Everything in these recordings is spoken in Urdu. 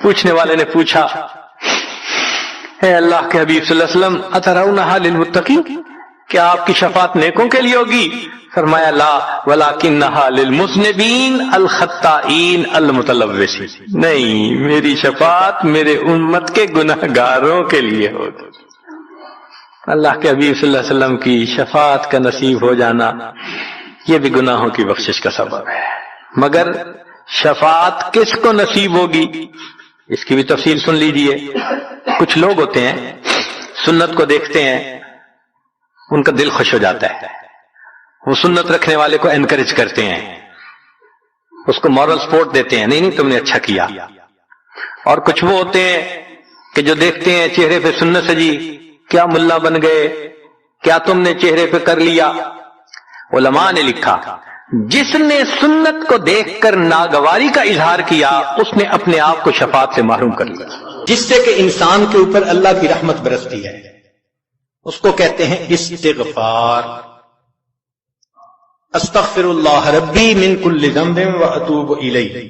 پوچھنے والے نے پوچھا اے اللہ کے حبیب صلی اللہ علیہ وسلم اترونہا للمتقین، کیا آپ کی شفاعت نیکوں کے لیے ہوگی؟ فرمایا لا ولکنہا للمذنبین الخطائین المتلوثین، نہیں، میری شفاعت میرے امت کے گناہگاروں کے لیے ہوگی۔ اللہ کے حبیب صلی اللہ علیہ وسلم کی شفاعت کا نصیب ہو جانا یہ بھی گناہوں کی بخشش کا سبب ہے۔ مگر شفاعت کس کو نصیب ہوگی اس کی بھی تفصیل سن لیجئے۔ کچھ لوگ ہوتے ہیں سنت کو دیکھتے ہیں، ان کا دل خوش ہو جاتا ہے، وہ سنت رکھنے والے کو انکریج کرتے ہیں، اس کو مورل سپورٹ دیتے ہیں، نہیں تم نے اچھا کیا۔ اور کچھ وہ ہوتے ہیں کہ جو دیکھتے ہیں چہرے پہ سنت سجی، کیا ملا بن گئے، کیا تم نے چہرے پہ کر لیا۔ علماء نے لکھا جس نے سنت کو دیکھ کر ناگواری کا اظہار کیا اس نے اپنے آپ کو شفاعت سے محروم کر لیا۔ جس سے کہ انسان کے اوپر اللہ کی رحمت برستی ہے اس کو کہتے ہیں استغفار۔ استغفر اللہ ربی من کل ذنب واتوب الیہ۔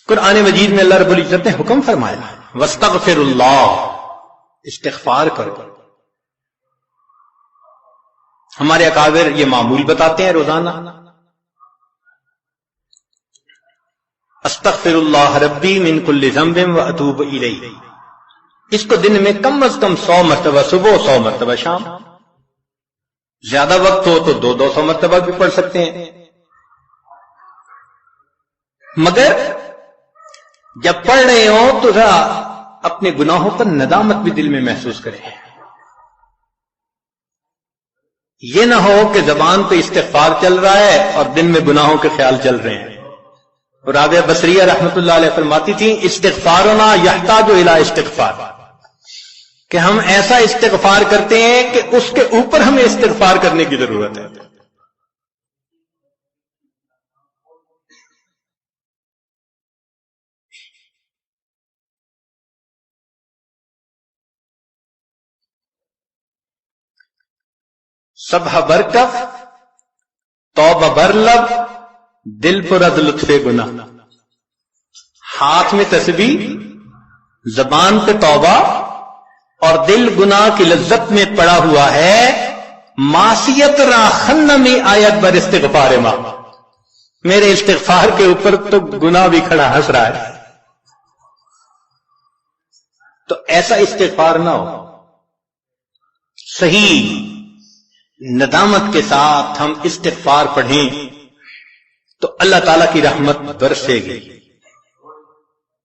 قرآن مجید میں اللہ رب العزت نے حکم فرمایا واستغفر اللہ، استغفار کرو۔ ہمارے اکابر یہ معمول بتاتے ہیں روزانہ، استغفر اللہ ربی من کل ذنب واتوب الیہ۔ اس کو دن میں کم از کم 100 مرتبہ صبح، 100 مرتبہ شام، زیادہ وقت ہو تو 200 مرتبہ بھی پڑھ سکتے ہیں۔ مگر جب پڑھ رہے ہوں تو ذرا اپنے گناہوں پر ندامت بھی دل میں محسوس کریں۔ یہ نہ ہو کہ زبان پہ استغفار چل رہا ہے اور دن میں گناہوں کے خیال چل رہے ہیں۔ رابعہ بصریہ رحمۃ اللہ علیہ فرماتی تھی استغفارنا یحتاج الی استغفار، کہ ہم ایسا استغفار کرتے ہیں کہ اس کے اوپر ہمیں استغفار کرنے کی ضرورت ہے۔ سبح برکف توبہ برلب دل پر از لطف گناہ، ہاتھ میں تسبیح، زبان پہ توبہ اور دل گناہ کی لذت میں پڑا ہوا ہے۔ معصیت را خن میں آیت بر استغفار ماں، میرے استغفار کے اوپر تو گناہ بھی کھڑا ہنس رہا ہے۔ تو ایسا استغفار نہ ہو، صحیح ندامت کے ساتھ ہم استغفار پڑھیں تو اللہ تعالی کی رحمت برسے گی۔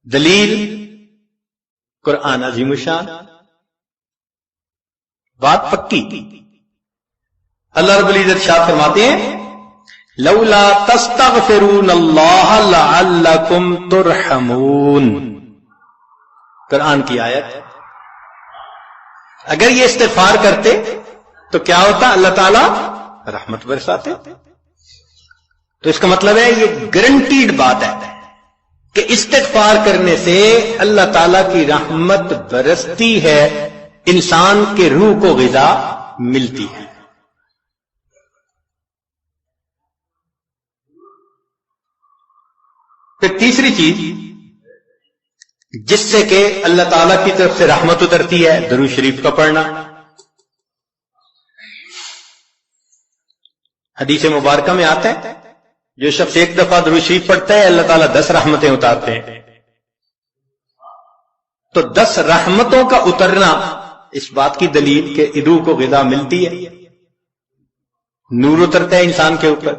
دلیل قرآن عظیم الشان، بات پکی۔ اللہ رب العزت شاہ فرماتے ہیں لولا تستغفرون اللہ لعلکم ترحمون، قرآن کی آیت۔ اگر یہ استغفار کرتے تو کیا ہوتا؟ اللہ تعالیٰ رحمت برساتے۔ تو اس کا مطلب ہے یہ گارنٹیڈ بات ہے کہ استغفار کرنے سے اللہ تعالیٰ کی رحمت برستی ہے، انسان کے روح کو غذا ملتی ہے۔ پھر تیسری چیز جس سے کہ اللہ تعالیٰ کی طرف سے رحمت اترتی ہے، درود شریف کا پڑھنا۔ حدیث مبارکہ میں آتا ہے جو شخص ایک دفعہ درود شریف پڑھتا ہے اللہ تعالیٰ 10 رحمتیں اتارتے ہیں۔ تو 10 رحمتوں کا اترنا اس بات کی دلیل کہ روح کو غذا ملتی ہے، نور اترتا ہے انسان کے اوپر۔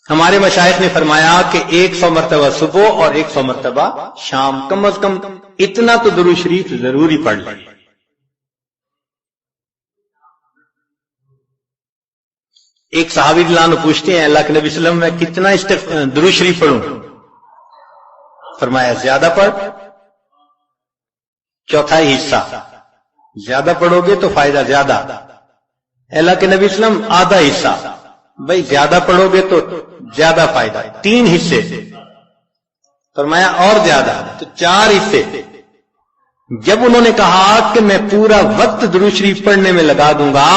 ہمارے مشائخ نے فرمایا کہ 100 مرتبہ صبح اور 100 مرتبہ شام، کم از کم اتنا تو درود شریف ضروری پڑھ لیں۔ ایک صحابی رضی پوچھتے ہیں اللہ کے نبی صلی اللہ علیہ وسلم میں کتنا درود شریف پڑھوں؟ فرمایا زیادہ پڑھ، چوتھائی حصہ، زیادہ پڑھو گے تو فائدہ زیادہ۔ اللہ کے نبی صلی اللہ علیہ وسلم آدھا حصہ، بھائی زیادہ پڑھو گے تو زیادہ فائدہ، 3 حصے۔ فرمایا اور زیادہ تو 4 حصے۔ جب انہوں نے کہا کہ میں پورا وقت درود شریف پڑھنے میں لگا دوں گا،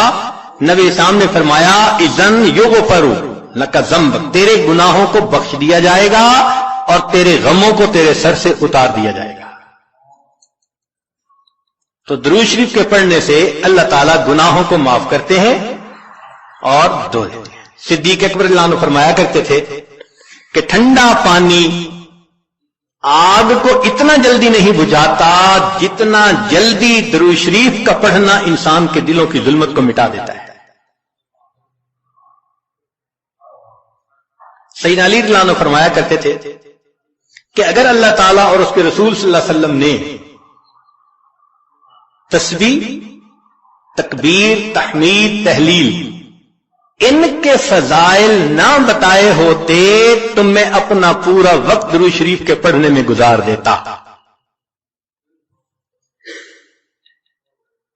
نبی اسلام نے فرمایا اذن یغفر لک ذنبک، تیرے گناہوں کو بخش دیا جائے گا اور تیرے غموں کو تیرے سر سے اتار دیا جائے گا. تو درود شریف کے پڑھنے سے اللہ تعالیٰ گناہوں کو معاف کرتے ہیں اور دھو دیتے ہیں. صدیق اکبر رضی اللہ عنہ فرمایا کرتے تھے کہ ٹھنڈا پانی آگ کو اتنا جلدی نہیں بجھاتا جتنا جلدی درود شریف کا پڑھنا انسان کے دلوں کی ظلمت کو مٹا دیتا ہے. سیدنا علی رضی اللہ عنہ فرمایا کرتے تھے کہ اگر اللہ تعالیٰ اور اس کے رسول صلی اللہ علیہ وسلم نے تسبیح، تکبیر، تحمید، تہلیل ان کے فضائل نہ بتائے ہوتے تو میں اپنا پورا وقت درود شریف کے پڑھنے میں گزار دیتا.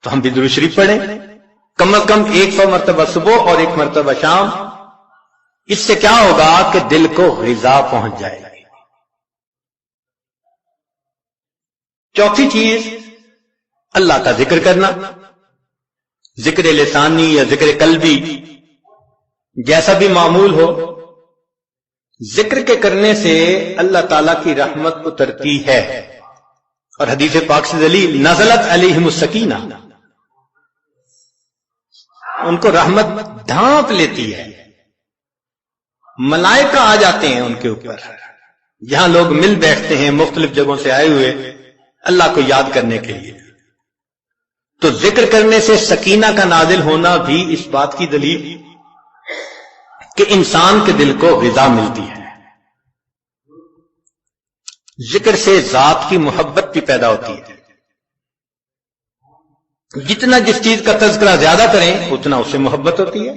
تو ہم بھی درود شریف پڑھیں کم از کم 100 مرتبہ صبح اور 1 مرتبہ شام. اس سے کیا ہوگا کہ دل کو غذا پہنچ جائے گی. چوتھی چیز اللہ کا ذکر کرنا، ذکر لسانی یا ذکر قلبی جیسا بھی معمول ہو. ذکر کے کرنے سے اللہ تعالی کی رحمت اترتی ہے. اور حدیث پاک سے دلیل نزلت علیہم السکینہ، ان کو رحمت ڈھانپ لیتی ہے. ملائکہ آ جاتے ہیں ان کے اوپر جہاں لوگ مل بیٹھتے ہیں مختلف جگہوں سے آئے ہوئے اللہ کو یاد کرنے کے لیے. تو ذکر کرنے سے سکینہ کا نازل ہونا بھی اس بات کی دلیل کہ انسان کے دل کو غذا ملتی ہے. ذکر سے ذات کی محبت بھی پیدا ہوتی ہے. جتنا جس چیز کا تذکرہ زیادہ کریں اتنا اسے محبت ہوتی ہے.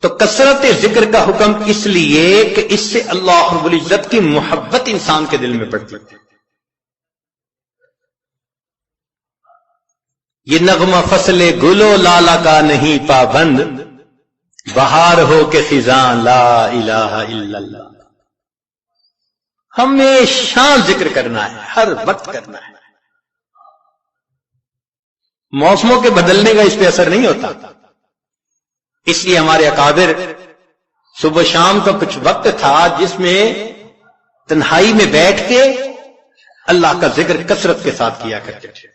تو کثرت ذکر کا حکم اس لیے کہ اس سے اللہ رب العزت کی محبت انسان کے دل میں پڑتی ہے. یہ نغمہ فصل گلو لالا کا نہیں پابند، بہار ہو کہ خزاں لا الہ الا اللہ. ہمیشہ ذکر کرنا ہے، ہر وقت کرنا ہے. موسموں کے بدلنے کا اس پہ اثر نہیں ہوتا. اس لیے ہمارے اکابر صبح شام کا کچھ وقت تھا جس میں تنہائی میں بیٹھ کے اللہ کا ذکر کثرت کے ساتھ کیا کرتے تھے.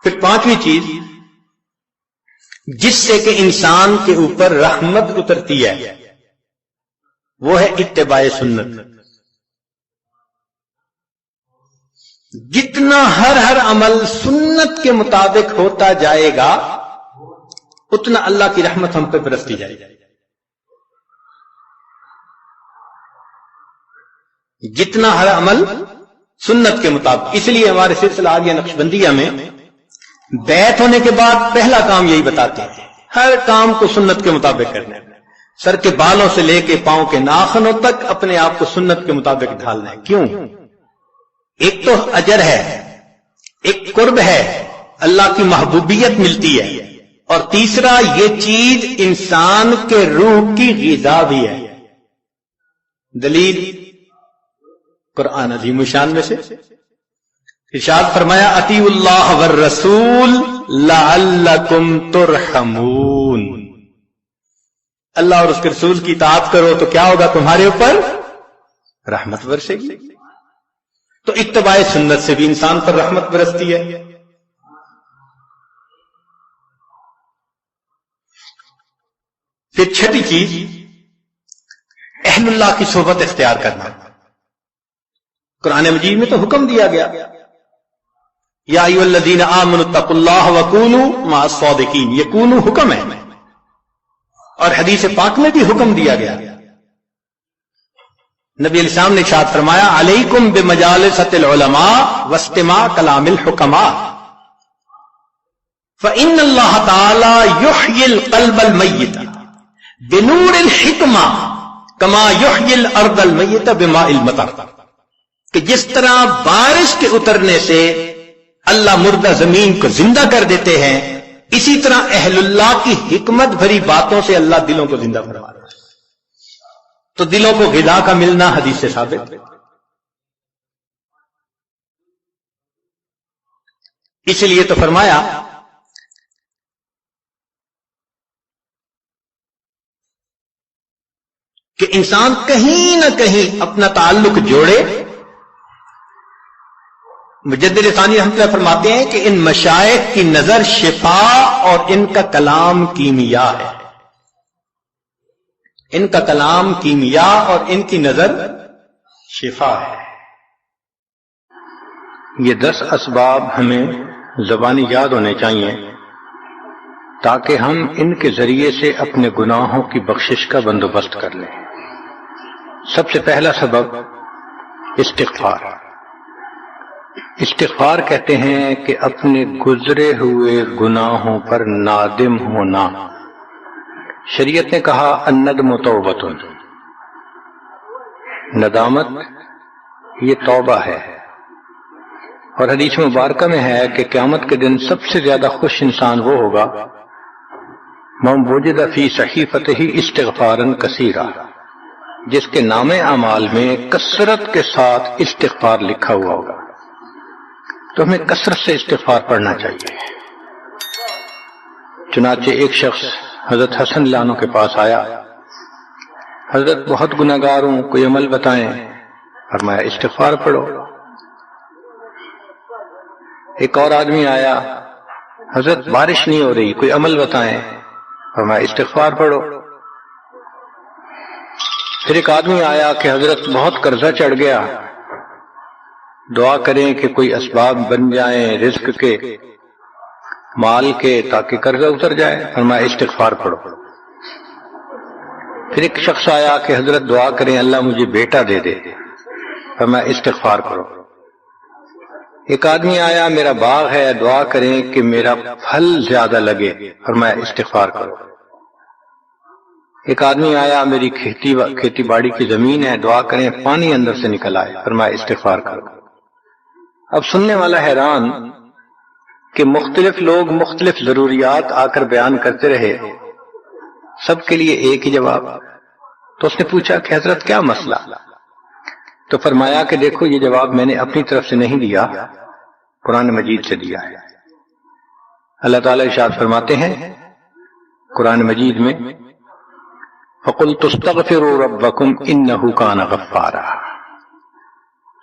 پھر پانچویں چیز جس سے کہ انسان کے اوپر رحمت اترتی ہے وہ ہے اتباع سنت. جتنا ہر عمل سنت کے مطابق ہوتا جائے گا اتنا اللہ کی رحمت ہم پہ برستی جائے گی. جتنا ہر عمل سنت کے مطابق. اس لیے ہمارے سلسلہ آگے نقشبندیہ میں بیعت ہونے کے بعد پہلا کام یہی بتاتے ہیں ہر کام کو سنت کے مطابق کرنا ہے. سر کے بالوں سے لے کے پاؤں کے ناخنوں تک اپنے آپ کو سنت کے مطابق ڈھالنا ہے. کیوں؟ ایک تو اجر ہے، ایک قرب ہے، اللہ کی محبوبیت ملتی ہے، اور تیسرا یہ چیز انسان کے روح کی غذا بھی ہے. دلیل قرآن عظیم الشان میں سے ارشاد فرمایا اطیعوا اللہ والرسول لعلکم ترحمون. اللہ اور اس کے رسول کی اطاعت کرو تو کیا ہوگا؟ تمہارے اوپر رحمت برسے گی. تو اتباع سنت سے بھی انسان پر رحمت برستی ہے. پھر چھٹی چیز اہل اللہ کی صحبت اختیار کرنا. قرآن مجید میں تو حکم دیا گیا یا ایھا الذین آمنوا اتقوا اللہ وکونوا مع الصادقین. یہ کونوا حکم ہے اور حدیث پاک میں بھی حکم دیا گیا. نبی علیہ السلام نے ارشاد فرمایا علیکم بمجالسۃ العلماء واستماع کلام الحکماء فإن اللہ تعالی یحیی القلب المیت بنور الحکمہ کما یحیی الارض المیت بماء المطر. کہ جس طرح بارش کے اترنے سے اللہ مردہ زمین کو زندہ کر دیتے ہیں اسی طرح اہل اللہ کی حکمت بھری باتوں سے اللہ دلوں کو زندہ فرما رہا ہے. تو دلوں کو غذا کا ملنا حدیث سے ثابت. اس لیے تو فرمایا کہ انسان کہیں نہ کہیں اپنا تعلق جوڑے. مجدد ثانی رحمۃ اللہ فرماتے ہیں کہ ان مشائخ کی نظر شفا اور ان کا کلام کیمیا ہے. ان کا کلام کیمیا اور ان کی نظر شفا ہے. یہ 10 اسباب ہمیں زبانی یاد ہونے چاہیے تاکہ ہم ان کے ذریعے سے اپنے گناہوں کی بخشش کا بندوبست کر لیں. سب سے پہلا سبب استغفار. استغفار کہتے ہیں کہ اپنے گزرے ہوئے گناہوں پر نادم ہونا. شریعت نے کہا الندم توبۃ، ندامت یہ توبہ ہے. اور حدیث مبارکہ میں ہے کہ قیامت کے دن سب سے زیادہ خوش انسان وہ ہوگا من وجد فی صحیفتہ استغفارا کثیرا، جس کے نام اعمال میں کثرت کے ساتھ استغفار لکھا ہوا ہوگا. تو ہمیں کثرت سے استغفار پڑھنا چاہیے. چنانچہ ایک شخص حضرت حسن لانو کے پاس آیا، حضرت بہت گناہگار ہوں، کوئی عمل بتائیں. فرمایا استغفار پڑھو. ایک اور آدمی آیا، حضرت بارش نہیں ہو رہی، کوئی عمل بتائیں. فرمایا استغفار پڑھو. پھر ایک آدمی آیا کہ حضرت بہت قرضہ چڑھ گیا، دعا کریں کہ کوئی اسباب بن جائیں رزق کے، مال کے، تاکہ قرضہ اتر جائے. فرمایا استغفار پڑھو. پھر ایک شخص آیا کہ حضرت دعا کریں اللہ مجھے بیٹا دے دے. فرمایا استغفار کرو. ایک آدمی آیا میرا باغ ہے، دعا کریں کہ میرا پھل زیادہ لگے. فرمایا استغفار کرو. ایک آدمی آیا میری کھیتی باڑی کی زمین ہے، دعا کریں پانی اندر سے نکل آئے. فرمایا استغفار کرو. اب سننے والا حیران کہ مختلف لوگ مختلف ضروریات آ کر بیان کرتے رہے، سب کے لیے ایک ہی جواب. تو اس نے پوچھا کہ حضرت کیا مسئلہ؟ تو فرمایا کہ دیکھو یہ جواب میں نے اپنی طرف سے نہیں دیا، قرآن مجید سے دیا ہے. اللہ تعالیٰ ارشاد فرماتے ہیں قرآن مجید میں فَقُلْتُ اسْتَغْفِرُوا رَبَّكُمْ إِنَّهُ كَانَ غَفَّارًا.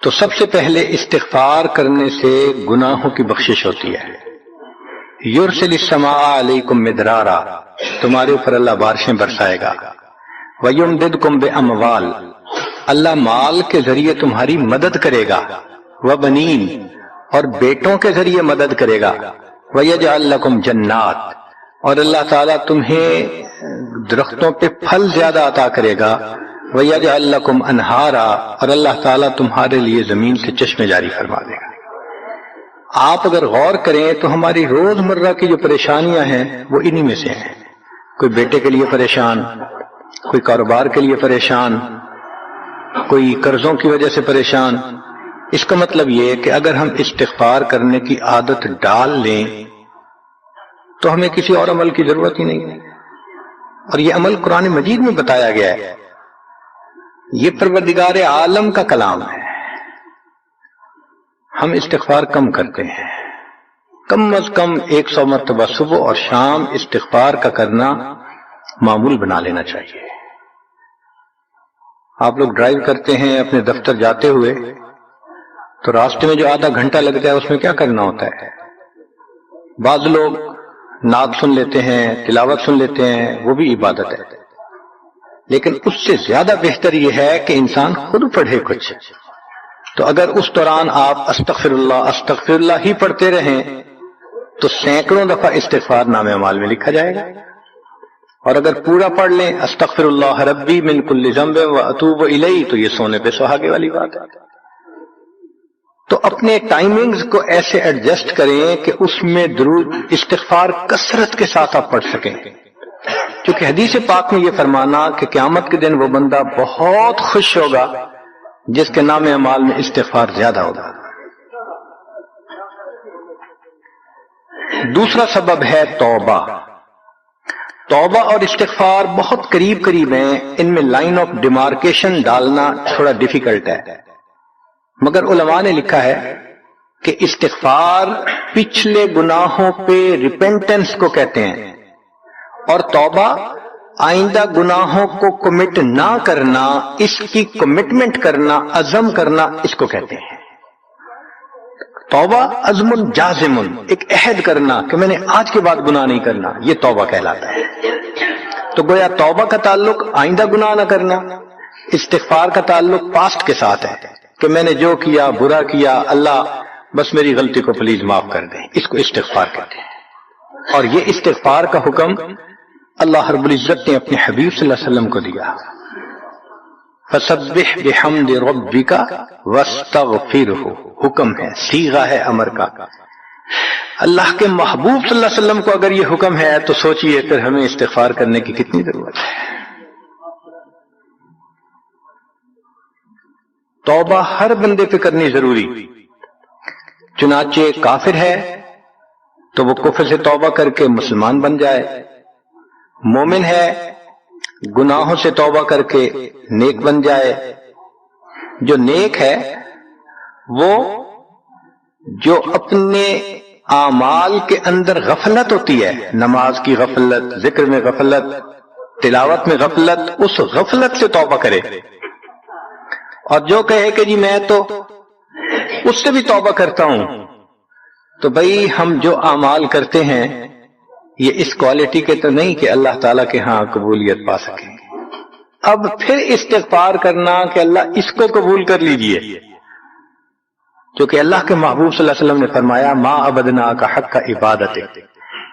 تو سب سے پہلے استغفار کرنے سے گناہوں کی بخشش ہوتی ہے. یرسل السماء علیکم مدرارا، تمہارے اوپر اللہ بارشیں برسائے گا. ویمددکم باموال، اللہ مال کے ذریعے تمہاری مدد کرے گا. وبنین، اور بیٹوں کے ذریعے مدد کرے گا. ویجعل لکم جنات، اور اللہ تعالیٰ تمہیں درختوں پہ پھل زیادہ عطا کرے گا. وَيَجْعَلْ لَكُمْ أَنْهَارًا، اور اللہ تعالیٰ تمہارے لیے زمین سے چشمے جاری فرما دے گا. آپ اگر غور کریں تو ہماری روزمرہ کی جو پریشانیاں ہیں وہ انہی میں سے ہیں. کوئی بیٹے کے لیے پریشان، کوئی کاروبار کے لیے پریشان، کوئی قرضوں کی وجہ سے پریشان. اس کا مطلب یہ کہ اگر ہم استغفار کرنے کی عادت ڈال لیں تو ہمیں کسی اور عمل کی ضرورت ہی نہیں ہے. اور یہ عمل قرآن مجید میں بتایا گیا ہے. یہ پروردگار عالم کا کلام ہے. ہم استغفار کم کرتے ہیں، کم از کم 100 مرتبہ صبح اور شام استغفار کا کرنا معمول بنا لینا چاہیے. آپ لوگ ڈرائیو کرتے ہیں اپنے دفتر جاتے ہوئے تو راستے میں جو آدھا گھنٹہ لگتا ہے اس میں کیا کرنا ہوتا ہے؟ بعض لوگ نعت سن لیتے ہیں، تلاوت سن لیتے ہیں، وہ بھی عبادت ہے. لیکن اس سے زیادہ بہتر یہ ہے کہ انسان خود پڑھے کچھ. تو اگر اس دوران آپ استغفر اللہ ہی پڑھتے رہیں تو سینکڑوں دفعہ استغفار نامہ اعمال میں لکھا جائے گا. اور اگر پورا پڑھ لیں استغفر اللہ ربی من کل ذنب واتوب الیہ، تو یہ سونے پہ سہاگے والی بات ہے. تو اپنے ٹائمنگز کو ایسے ایڈجسٹ کریں کہ اس میں درود استغفار کثرت کے ساتھ آپ پڑھ سکیں. کیونکہ حدیث پاک میں یہ فرمانا کہ قیامت کے دن وہ بندہ بہت خوش ہوگا جس کے نام اعمال میں استغفار زیادہ ہوگا. دوسرا سبب ہے توبہ. توبہ اور استغفار بہت قریب قریب ہیں، ان میں لائن آف ڈیمارکیشن ڈالنا تھوڑا ڈیفیکلٹ ہے. مگر علماء نے لکھا ہے کہ استغفار پچھلے گناہوں پہ ریپینٹنس کو کہتے ہیں، اور توبہ آئندہ گناہوں کو کمٹ نہ کرنا، اس کی کمٹمنٹ کرنا، عزم کرنا، اس کو کہتے ہیں توبہ۔ عزم جازم، ایک عہد کرنا کہ میں نے آج کے بعد گناہ نہیں کرنا، یہ توبہ کہلاتا ہے۔ تو گویا توبہ کا تعلق آئندہ گناہ نہ کرنا، استغفار کا تعلق پاسٹ کے ساتھ ہے کہ میں نے جو کیا برا کیا، اللہ بس میری غلطی کو پلیز معاف کر دیں، اس کو استغفار کہتے ہیں۔ اور یہ استغفار کا حکم اللہ رب العزت نے اپنے حبیب صلی اللہ علیہ وسلم کو دیا، فسبح بحمد ربک واستغفرہ، حکم ہے، صیغہ ہے امر کا۔ اللہ کے محبوب صلی اللہ علیہ وسلم کو اگر یہ حکم ہے تو سوچئے پھر ہمیں استغفار کرنے کی کتنی ضرورت ہے۔ توبہ ہر بندے پہ کرنی ضروری، چنانچہ کافر ہے تو وہ کفر سے توبہ کر کے مسلمان بن جائے، مومن ہے گناہوں سے توبہ کر کے نیک بن جائے۔ جو نیک ہے وہ جو اپنے اعمال کے اندر غفلت ہوتی ہے، نماز کی غفلت، ذکر میں غفلت، تلاوت میں غفلت، اس غفلت سے توبہ کرے، اور جو کہے کہ جی میں تو اس سے بھی توبہ کرتا ہوں، تو بھائی ہم جو اعمال کرتے ہیں یہ اس کوالٹی کے تو نہیں کہ اللہ تعالیٰ کے ہاں قبولیت پا سکیں۔ اب پھر استغفار کرنا کہ اللہ اس کو قبول کر لیجئے، کیونکہ اللہ کے محبوب صلی اللہ علیہ وسلم نے فرمایا ما عبدنا کا حق کا عبادت،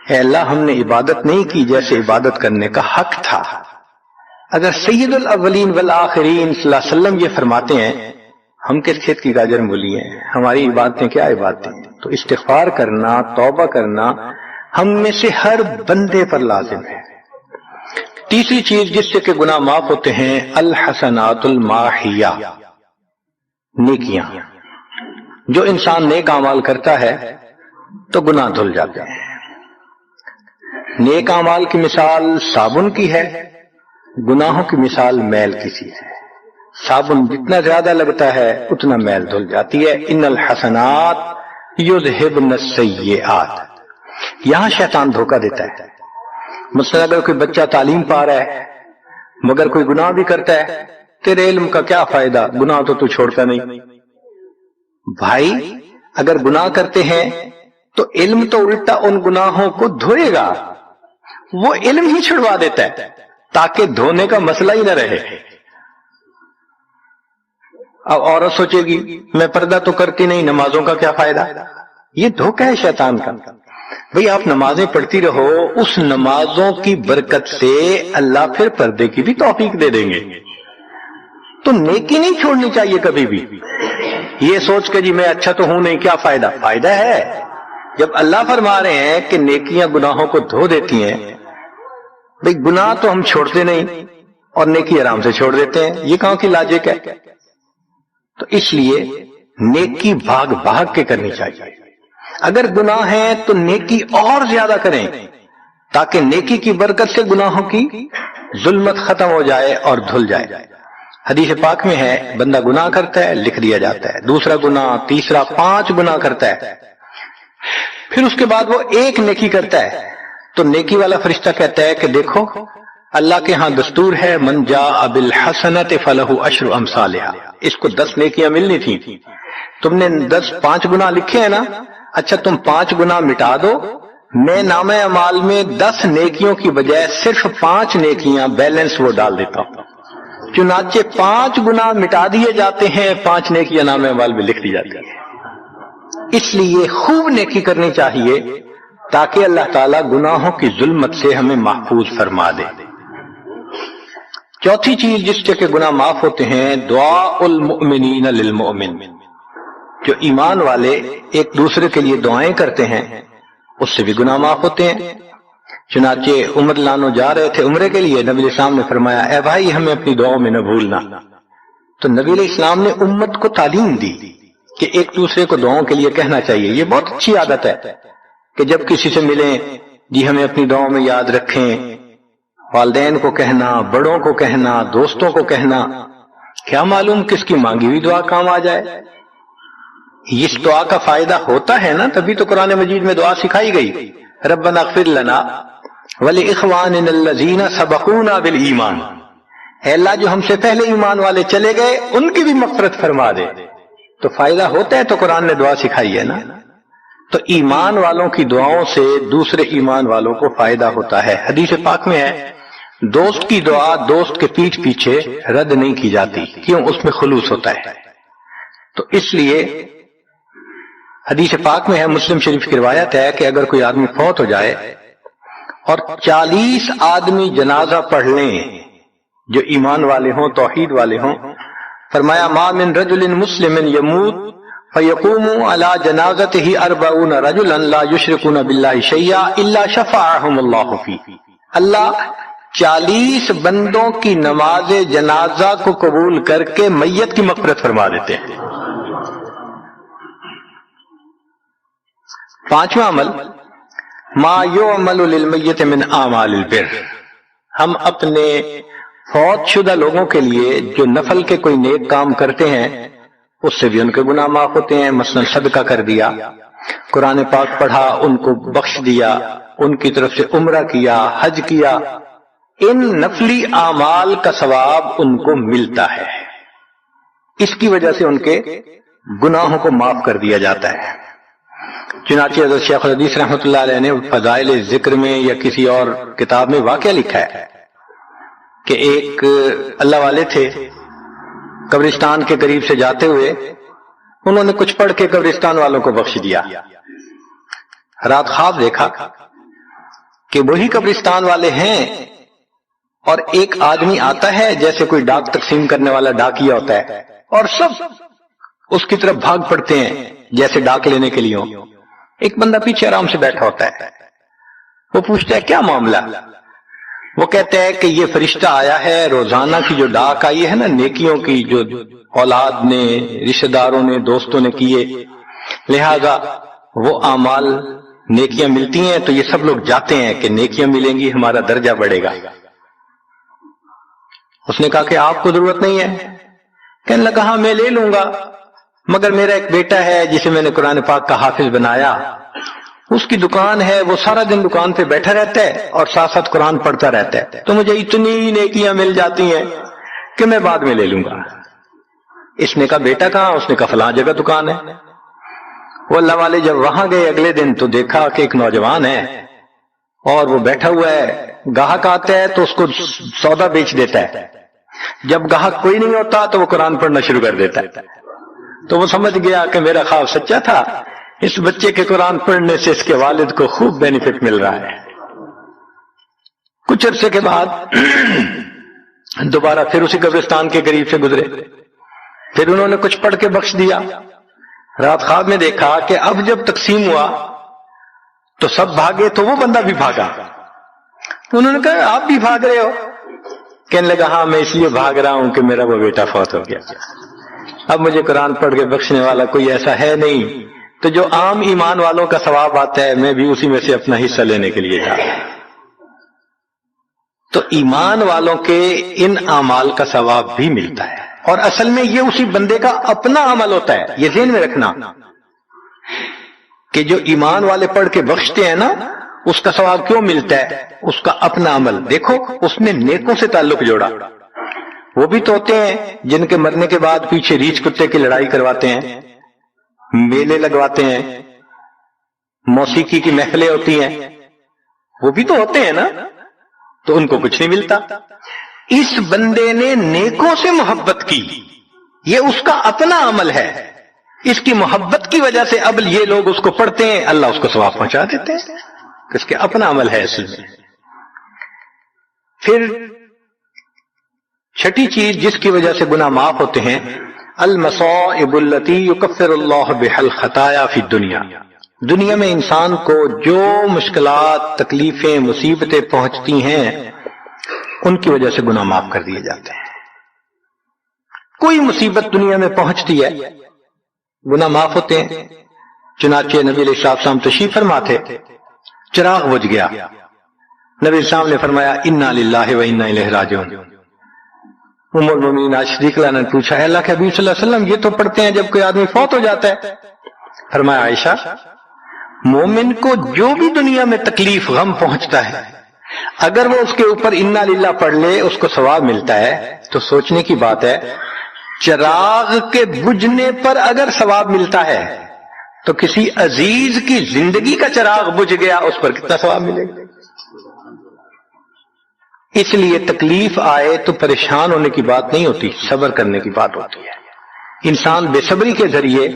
اے اللہ ہم نے عبادت نہیں کی جیسے عبادت کرنے کا حق تھا۔ اگر سید الاولین والآخرین صلی اللہ علیہ وسلم یہ فرماتے ہیں، ہم کس کھیت کی گاجر مولی ہیں، ہماری عبادتیں کیا عبادتیں ہیں؟ تو استغفار کرنا، توبہ کرنا ہم میں سے ہر بندے پر لازم ہے۔ تیسری چیز جس سے کہ گناہ معاف ہوتے ہیں، الحسنات الماحیہ، نیکیاں۔ جو انسان نیک اعمال کرتا ہے تو گناہ دھل جاتے ہیں۔ نیک اعمال کی مثال صابن کی ہے، گناہوں کی مثال میل کی سی ہے۔ صابن جتنا زیادہ لگتا ہے اتنا میل دھل جاتی ہے۔ ان الحسنات یذہبن السیئات، یہاں شیطان دھوکہ دیتا ہے۔ مثلا اگر کوئی بچہ تعلیم پا رہا ہے مگر کوئی گناہ بھی کرتا ہے، تیرے علم کا کیا فائدہ، گناہ تو چھوڑتا نہیں۔ بھائی اگر گناہ کرتے ہیں تو علم تو الٹا ان گناہوں کو دھوئے گا، وہ علم ہی چھڑوا دیتا ہے تاکہ دھونے کا مسئلہ ہی نہ رہے۔ اب عورت سوچے گی میں پردہ تو کرتی نہیں، نمازوں کا کیا فائدہ؟ یہ دھوکہ ہے شیطان کا۔ بھئی آپ نمازیں پڑھتی رہو، اس نمازوں کی برکت سے اللہ پھر پردے کی بھی توفیق دے دیں گے۔ تو نیکی نہیں چھوڑنی چاہیے کبھی بھی، یہ سوچ کے جی میں اچھا تو ہوں نہیں، کیا فائدہ؟ فائدہ ہے۔ جب اللہ فرما رہے ہیں کہ نیکیاں گناہوں کو دھو دیتی ہیں، بھئی گناہ تو ہم چھوڑتے نہیں اور نیکی آرام سے چھوڑ دیتے ہیں، یہ کہاں کی لاجک ہے؟ تو اس لیے نیکی بھاگ بھاگ کے کرنی چاہیے۔ اگر گناہ ہے تو نیکی اور زیادہ کریں تاکہ نیکی کی برکت سے گناہوں کی ظلمت ختم ہو جائے اور دھل جائے۔ حدیث پاک میں ہے بندہ گناہ کرتا ہے لکھ دیا جاتا ہے، دوسرا گناہ، تیسرا، 5 گناہ کرتا ہے، پھر اس کے بعد وہ ایک نیکی کرتا ہے تو نیکی والا فرشتہ کہتا ہے کہ دیکھو اللہ کے ہاں دستور ہے من جاء بالحسنۃ فلہ عشر امثالھا، اس کو 10 نیکیاں ملنی تھیں، تم نے 5 گناہ لکھے ہیں نا، اچھا تم 5 گناہ مٹا دو، میں نامہ اعمال میں 10 نیکیوں کی بجائے صرف 5 نیکیاں بیلنس وہ ڈال دیتا ہوں۔ چنانچہ 5 گناہ مٹا دیے جاتے ہیں، 5 نیکیاں نامہ اعمال میں لکھ دی جاتی ہیں۔ اس لیے خوب نیکی کرنی چاہیے تاکہ اللہ تعالیٰ گناہوں کی ظلمت سے ہمیں محفوظ فرما دے۔ چوتھی چیز جس سے کہ گناہ معاف ہوتے ہیں، دعاء المؤمنین للمؤمن، جو ایمان والے ایک دوسرے کے لیے دعائیں کرتے ہیں اس سے بھی گناہ معاف ہوتے ہیں۔ چنانچہ عمر لانو جا رہے تھے عمرے کے لیے، نبی علیہ السلام نے فرمایا اے بھائی ہمیں اپنی دعاؤں میں نہ بھولنا۔ تو نبی علیہ السلام نے امت کو تعلیم دی کہ ایک دوسرے کو دعاؤں کے لیے کہنا چاہیے۔ یہ بہت اچھی عادت ہے کہ جب کسی سے ملیں جی ہمیں اپنی دعاؤں میں یاد رکھیں، والدین کو کہنا، بڑوں کو کہنا، دوستوں کو کہنا، کیا معلوم کس کی مانگی ہوئی دعا کام آ جائے۔ اس دعا کا فائدہ ہوتا ہے نا، تبھی تو قرآن مجید میں دعا سکھائی گئی، ربنا اغفر لنا، وَلِإِخْوَانِنَا الَّذِينَ سَبَقُونَا بِالْإِيمَانِ، اے اللہ جو ہم سے پہلے ایمان والے چلے گئے ان کی بھی مغفرت فرما دے۔ تو فائدہ ہوتا ہے تو قرآن نے دعا سکھائی ہے نا۔ تو ایمان والوں کی دعاؤں سے دوسرے ایمان والوں کو فائدہ ہوتا ہے۔ حدیث پاک میں ہے دوست کی دعا دوست کے پیٹھ پیچھے رد نہیں کی جاتی، کیوں؟ اس میں خلوص ہوتا ہے۔ تو اس لیے حدیث پاک میں ہے، مسلم شریف کی روایت ہے کہ اگر کوئی آدمی فوت ہو جائے اور 40 آدمی جنازہ پڑھ لیں جو ایمان والے ہوں، توحید والے ہوں، فرمایا ما من رجل مسلم یموت فیقوم علی جنازتہ 40 رجلا لا یشرکون باللہ شیئا الا شفعهم اللہ فیہ، اللہ 40 بندوں کی نماز جنازہ کو قبول کر کے میت کی مغفرت فرما دیتے ہیں۔ پانچواں عمل ما یعمل للمیت من اعمال البر، ہم اپنے فوت شدہ لوگوں کے لیے جو نفل کے کوئی نیک کام کرتے ہیں اس سے بھی ان کے گناہ معاف ہوتے ہیں۔ مثلا صدقہ کر دیا، قرآن پاک پڑھا، ان کو بخش دیا، ان کی طرف سے عمرہ کیا، حج کیا، ان نفلی اعمال کا ثواب ان کو ملتا ہے، اس کی وجہ سے ان کے گناہوں کو معاف کر دیا جاتا ہے۔ چنانچہ حضرت شیخ الحدیث رحمۃ اللہ علیہ نے فضائل ذکر میں یا کسی اور کتاب میں واقعہ لکھا ہے کہ ایک اللہ والے تھے، قبرستان کے قریب سے جاتے ہوئے انہوں نے کچھ پڑھ کے قبرستان والوں کو بخش دیا۔ رات خواب دیکھا کہ وہی قبرستان والے ہیں اور ایک آدمی آتا ہے جیسے کوئی ڈاک تقسیم کرنے والا ڈاکیا ہوتا ہے، اور سب اس کی طرف بھاگ پڑتے ہیں جیسے ڈاک لینے کے لیے ہو۔ ایک بندہ پیچھے آرام سے بیٹھا ہوتا ہے، وہ پوچھتا ہے کیا معاملہ؟ وہ کہتا ہے کہ یہ فرشتہ آیا ہے، روزانہ کی جو ڈاک آئی ہے نا نیکیوں کی، جو اولاد نے، رشتہ داروں نے، دوستوں نے کیے، لہذا وہ اعمال نیکیاں ملتی ہیں تو یہ سب لوگ جاتے ہیں کہ نیکیاں ملیں گی، ہمارا درجہ بڑھے گا۔ اس نے کہا کہ آپ کو ضرورت نہیں ہے؟ کہنے لگا ہاں میں لے لوں گا، مگر میرا ایک بیٹا ہے جسے میں نے قرآن پاک کا حافظ بنایا، اس کی دکان ہے، وہ سارا دن دکان پہ بیٹھا رہتا ہے اور ساتھ ساتھ قرآن پڑھتا رہتا ہے، تو مجھے اتنی نیکیاں مل جاتی ہیں کہ میں بعد میں لے لوں گا۔ اس نے کہا بیٹا کہاں؟ اس نے کہا فلاں جگہ دکان ہے۔ وہ اللہ والے جب وہاں گئے اگلے دن تو دیکھا کہ ایک نوجوان ہے اور وہ بیٹھا ہوا ہے، گاہک آتا ہے تو اس کو سودا بیچ دیتا ہے، جب گاہک کوئی نہیں ہوتا تو وہ قرآن پڑھنا شروع کر دیتا ہے۔ تو وہ سمجھ گیا کہ میرا خواب سچا تھا، اس بچے کے قرآن پڑھنے سے اس کے والد کو خوب بینیفٹ مل رہا ہے۔ کچھ عرصے کے بعد دوبارہ پھر اسی قبرستان کے قریب سے گزرے، پھر انہوں نے کچھ پڑھ کے بخش دیا۔ رات خواب میں دیکھا کہ اب جب تقسیم ہوا تو سب بھاگے تو وہ بندہ بھی بھاگا۔ انہوں نے کہا آپ بھی بھاگ رہے ہو؟ کہنے لگا ہاں میں اس لیے بھاگ رہا ہوں کہ میرا وہ بیٹا فوت ہو گیا، اب مجھے قرآن پڑھ کے بخشنے والا کوئی ایسا ہے نہیں، تو جو عام ایمان والوں کا ثواب آتا ہے میں بھی اسی میں سے اپنا حصہ لینے کے لیے جا رہا ہوں۔ تو ایمان والوں کے ان اعمال کا ثواب بھی ملتا ہے، اور اصل میں یہ اسی بندے کا اپنا عمل ہوتا ہے۔ یہ ذہن میں رکھنا کہ جو ایمان والے پڑھ کے بخشتے ہیں نا، اس کا ثواب کیوں ملتا ہے؟ اس کا اپنا عمل۔ دیکھو اس نے نیکوں سے تعلق جوڑا، وہ بھی تو ہوتے ہیں جن کے مرنے کے بعد پیچھے ریچھ کتے کی لڑائی کرواتے ہیں، میلے لگواتے ہیں، موسیقی کی محفلیں ہوتی ہیں، وہ بھی تو ہوتے ہیں نا، تو ان کو کچھ نہیں ملتا۔ اس بندے نے نیکوں سے محبت کی، یہ اس کا اپنا عمل ہے، اس کی محبت کی وجہ سے اب یہ لوگ اس کو پڑھتے ہیں، اللہ اس کو ثواب پہنچا دیتے ہیں، اس کے اپنا عمل ہے اصل میں۔ پھر چھٹی چیز جس کی وجہ سے گناہ معاف ہوتے ہیں، المصائب التي يكفر الله بها الخطايا في الدنيا، دنیا میں انسان کو جو مشکلات، تکلیفیں، مصیبتیں پہنچتی ہیں ان کی وجہ سے گناہ معاف کر دیے جاتے ہیں۔ کوئی مصیبت دنیا میں پہنچتی ہے گناہ معاف ہوتے ہیں۔ چنانچہ نبی علیہ السلام تشریف فرما تھے، چراغ بجھ گیا، نبی علیہ السلام نے فرمایا انا للہ و انا الیہ راجعون۔ ام المؤمنین عائشہ صدیقہ نے پوچھا ہے اللہ کے حبیب صلی اللہ علیہ وسلم یہ تو پڑھتے ہیں جب کوئی آدمی فوت ہو جاتا ہے؟ فرمایا عائشہ مومن کو جو بھی دنیا میں تکلیف غم پہنچتا ہے اگر وہ اس کے اوپر انا للہ پڑھ لے اس کو ثواب ملتا ہے تو سوچنے کی بات ہے، چراغ کے بجھنے پر اگر ثواب ملتا ہے تو کسی عزیز کی زندگی کا چراغ بجھ گیا اس پر کتنا ثواب ملے گا؟ اس لیے تکلیف آئے تو پریشان ہونے کی بات نہیں ہوتی، صبر کرنے کی بات ہوتی ہے۔ انسان بے صبری کے ذریعے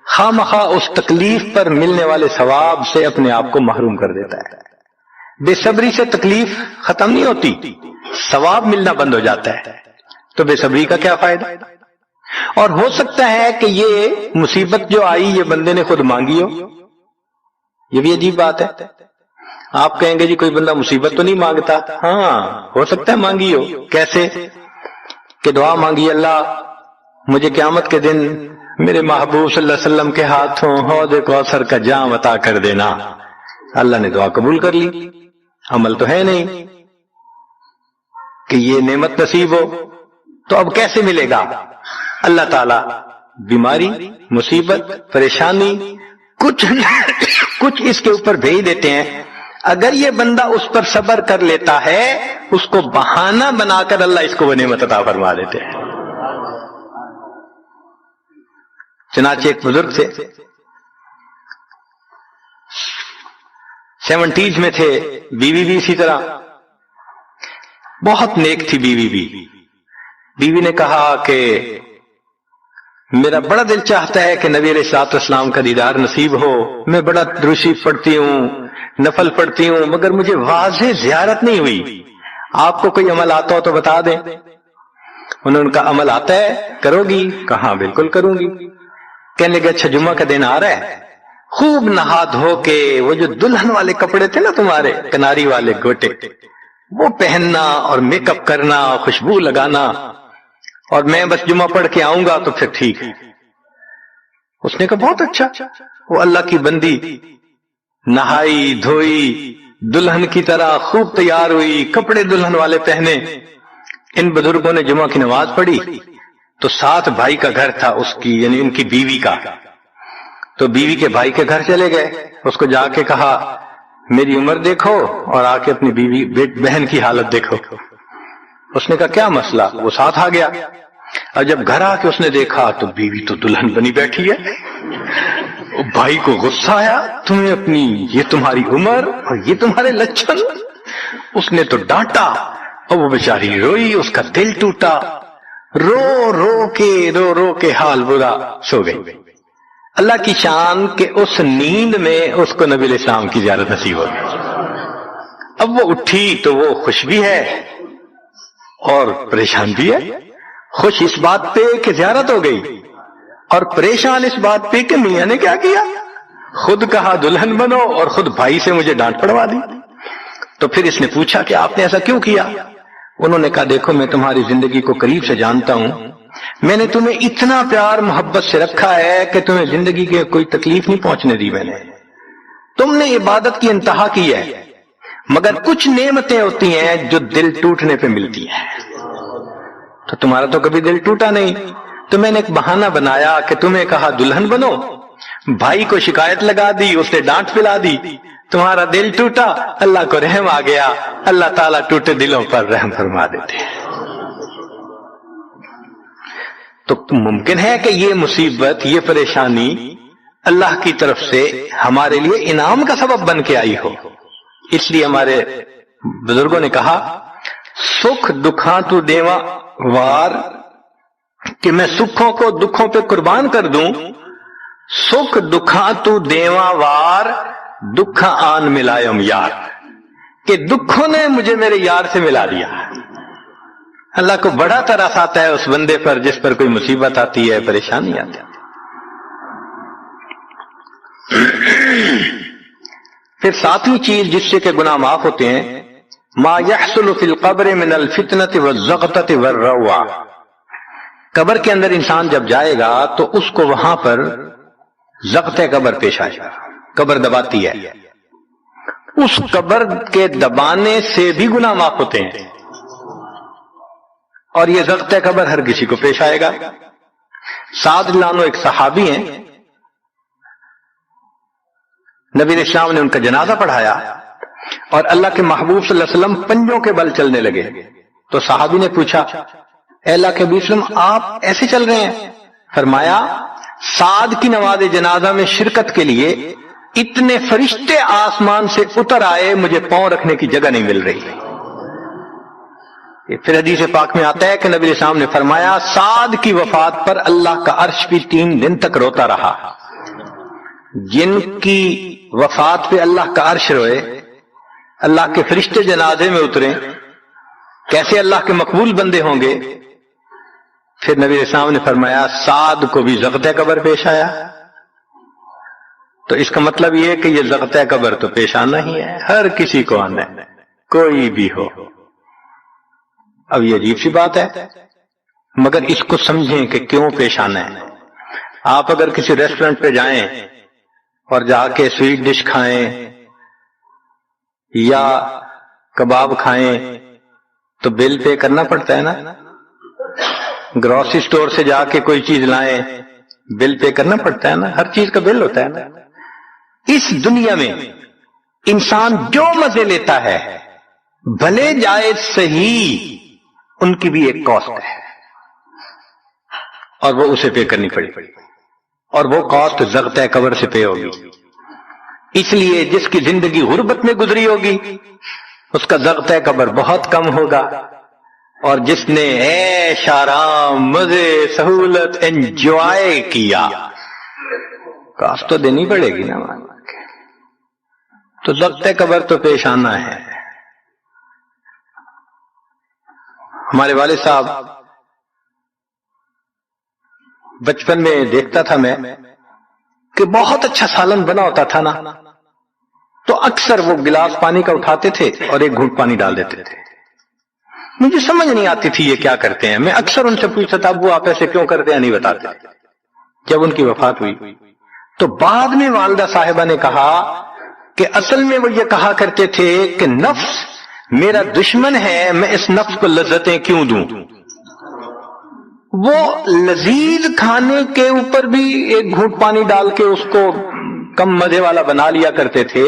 خواہ اس تکلیف پر ملنے والے ثواب سے اپنے آپ کو محروم کر دیتا ہے۔ بے صبری سے تکلیف ختم نہیں ہوتی، ثواب ملنا بند ہو جاتا ہے، تو بے صبری کا کیا فائدہ؟ اور ہو سکتا ہے کہ یہ مصیبت جو آئی یہ بندے نے خود مانگی ہو، یہ بھی عجیب بات ہے۔ آپ کہیں گے جی کوئی بندہ مصیبت تو نہیں مانگتا، ہاں ہو سکتا ہے مانگی ہو۔ کیسے؟ کہ دعا مانگی، اللہ مجھے قیامت کے دن میرے محبوب صلی اللہ علیہ وسلم کے ہاتھوں حوض کوثر کا جام عطا کر دینا، اللہ نے دعا قبول کر لی، عمل تو ہے نہیں کہ یہ نعمت نصیب ہو، تو اب کیسے ملے گا؟ اللہ تعالی بیماری، مصیبت، پریشانی کچھ اس کے اوپر بھیج دیتے ہیں۔ اگر یہ بندہ اس پر صبر کر لیتا ہے اس کو بہانہ بنا کر اللہ اس کو وہ نعمت عطا فرما دیتے ہیں۔ چنانچہ ایک بزرگ تھے، 70s میں تھے، بیوی بھی اسی طرح بہت نیک تھی۔ بیوی نے کہا کہ میرا بڑا دل چاہتا ہے کہ نبی علیہ الصلوۃ والسلام کا دیدار نصیب ہو، میں بڑا درود شریف پڑھتی ہوں، نفل پڑھتی ہوں، مگر مجھے واضح زیارت نہیں ہوئی، آپ کو کوئی عمل آتا ہو تو بتا دیں۔ انہوں نے کہا عمل آتا ہے، کرو گی؟ کہا بالکل کروں گی۔ کہنے لگے اچھا جمعہ کا دن آ رہا ہے، خوب نہا دھو کے وہ جو دلہن والے کپڑے تھے نا تمہارے کناری والے گوٹے، وہ پہننا اور میک اپ کرنا، خوشبو لگانا، اور میں بس جمعہ پڑھ کے آؤں گا تو پھر ٹھیک ہے۔ اس نے کہا بہت اچھا۔ وہ اللہ کی بندی نہائی دھوئی دلہن کی طرح خوب تیار ہوئی، کپڑے دلہن والے پہنے۔ ان بزرگوں نے جمعہ کی نماز پڑھی تو ساتھ بھائی کا گھر تھا اس کی، یعنی ان کی بیوی کا، تو بیوی کے بھائی کے گھر چلے گئے، اس کو جا کے کہا میری عمر دیکھو اور آ کے اپنی بیوی بہن کی حالت دیکھو۔ اس نے کہا کیا مسئلہ؟ وہ ساتھ آ گیا، اور جب گھر آ کے اس نے دیکھا تو بیوی تو دلہن بنی بیٹھی ہے۔ بھائی کو غصہ آیا، تمہیں اپنی یہ تمہاری عمر اور یہ تمہارے لچھن۔ اس نے تو ڈانٹا اور وہ بیچاری روئی، اس کا دل ٹوٹا، رو رو کے حال برا، سو گئی۔ اللہ کی شان کہ اس نیند میں اس کو نبی علیہ السلام کی زیارت نصیب ہو گئی۔ اب وہ اٹھی تو وہ خوش بھی ہے اور پریشان بھی ہے، خوش اس بات پہ کہ زیارت ہو گئی، اور پریشان اس بات پہ کہ میاں نے کیا کیا، خود کہا دلہن بنو اور خود بھائی سے مجھے ڈانٹ پڑوا دی۔ تو پھر اس نے پوچھا کہ آپ نے ایسا کیوں کیا؟ انہوں نے کہا دیکھو میں تمہاری زندگی کو قریب سے جانتا ہوں، میں نے تمہیں اتنا پیار محبت سے رکھا ہے کہ تمہیں زندگی کی کوئی تکلیف نہیں پہنچنے دی میں نے، تم نے عبادت کی انتہا کی ہے، مگر کچھ نعمتیں ہوتی ہیں جو دل ٹوٹنے پہ ملتی ہیں، تو تمہارا تو کبھی دل ٹوٹا نہیں، تو میں نے ایک بہانہ بنایا کہ تمہیں کہا دلہن بنو، بھائی کو شکایت لگا دی، اس نے ڈانٹ پلا دی، تمہارا دل ٹوٹا، اللہ کو رحم آ گیا، اللہ تعالیٰ ٹوٹے دلوں پر رحم فرما دیتے ہیں۔ تو ممکن ہے کہ یہ مصیبت، یہ پریشانی اللہ کی طرف سے ہمارے لیے انعام کا سبب بن کے آئی ہو۔ اس لیے ہمارے بزرگوں نے کہا سکھ دکھاں تو دیواں وار، کہ میں سکھوں کو دکھوں پہ قربان کر دوں، سکھ دکھاں تو دیواں وار، دکھاں آن ملائم یار، کہ دکھوں نے مجھے میرے یار سے ملا دیا۔ اللہ کو بڑا ترس آتا ہے اس بندے پر جس پر کوئی مصیبت آتی ہے، پریشانی آتی ہے۔ پھر ساتویں چیز جس سے کہ گناہ معاف ہوتے ہیں، ما يحصل فی القبر من الفتنة والزغطة والروع، قبر کے اندر انسان جب جائے گا تو اس کو وہاں پر ضغط قبر پیش آئے گا، قبر دباتی ہے، اس قبر کے دبانے سے بھی گناہ معاف ہوتے ہیں، اور یہ ضغط قبر ہر کسی کو پیش آئے گا۔ سعد رضی اللہ عنہ ایک صحابی ہیں، نبی علیہ السلام نے ان کا جنازہ پڑھایا اور اللہ کے محبوب صلی اللہ علیہ وسلم پنجوں کے بل چلنے لگے. تو صحابی نے پوچھا اے اللہ کے حبیب صلی اللہ علیہ وسلم آپ ایسے چل رہے ہیں؟ فرمایا سعد کی نماز جنازہ میں شرکت کے لیے اتنے فرشتے آسمان سے اتر آئے مجھے پاؤں رکھنے کی جگہ نہیں مل رہی. پھر حدیث پاک میں آتا ہے کہ نبی اسلام نے فرمایا سعد کی وفات پر اللہ کا عرش بھی 3 دن تک روتا رہا. جن کی وفات پہ اللہ کا عرش روئے، اللہ کے فرشتے جنازے میں اترے، کیسے اللہ کے مقبول بندے ہوں گے. پھر نبی اسلام نے فرمایا سعد کو بھی ضغط قبر پیش آیا. تو اس کا مطلب یہ ہے کہ یہ ضغط قبر تو پیش آنا ہی ہے، ہر کسی کو آنا ہے، کوئی بھی ہو. اب یہ عجیب سی بات ہے، مگر اس کو سمجھیں کہ کیوں پیش آنا ہے. آپ اگر کسی ریسٹورنٹ پہ جائیں اور جا کے سویٹ ڈش کھائیں یا کباب کھائیں تو بل پے کرنا پڑتا ہے نا. گروسری سٹور سے جا کے کوئی چیز لائیں بل پے کرنا پڑتا ہے نا، ہر چیز کا بل ہوتا ہے نا. اس دنیا میں انسان جو مزے لیتا ہے بھلے جائز صحیح، ان کی بھی ایک کاسٹ ہے اور وہ اسے پے کرنی پڑے گی، اور وہ کاسٹ ضغط قبر سے پے ہوگی. اس لیے جس کی زندگی غربت میں گزری ہوگی اس کا ضغط قبر بہت کم ہوگا، اور جس نے عیش آرام مزے سہولت انجوائے کیا کاسٹ تو دینی پڑے گی نا. تو ضغط قبر تو پیش آنا ہے. ہمارے والد صاحب بچپن میں دیکھتا تھا میں کہ بہت اچھا سالن بنا ہوتا تھا نا، تو اکثر وہ گلاس پانی کا اٹھاتے تھے اور ایک گھونٹ پانی ڈال دیتے تھے. مجھے سمجھ نہیں آتی تھی یہ کیا کرتے ہیں. میں اکثر ان سے پوچھتا تھا ابو آپ ایسے کیوں کرتے ہیں؟ نہیں بتاتے. جب ان کی وفات ہوئی تو بعد میں والدہ صاحبہ نے کہا کہ اصل میں وہ یہ کہا کرتے تھے کہ نفس میرا دشمن ہے، میں اس نفس کو لذتیں کیوں دوں. وہ لذیذ کھانے کے اوپر بھی ایک گھونٹ پانی ڈال کے اس کو کم مزے والا بنا لیا کرتے تھے،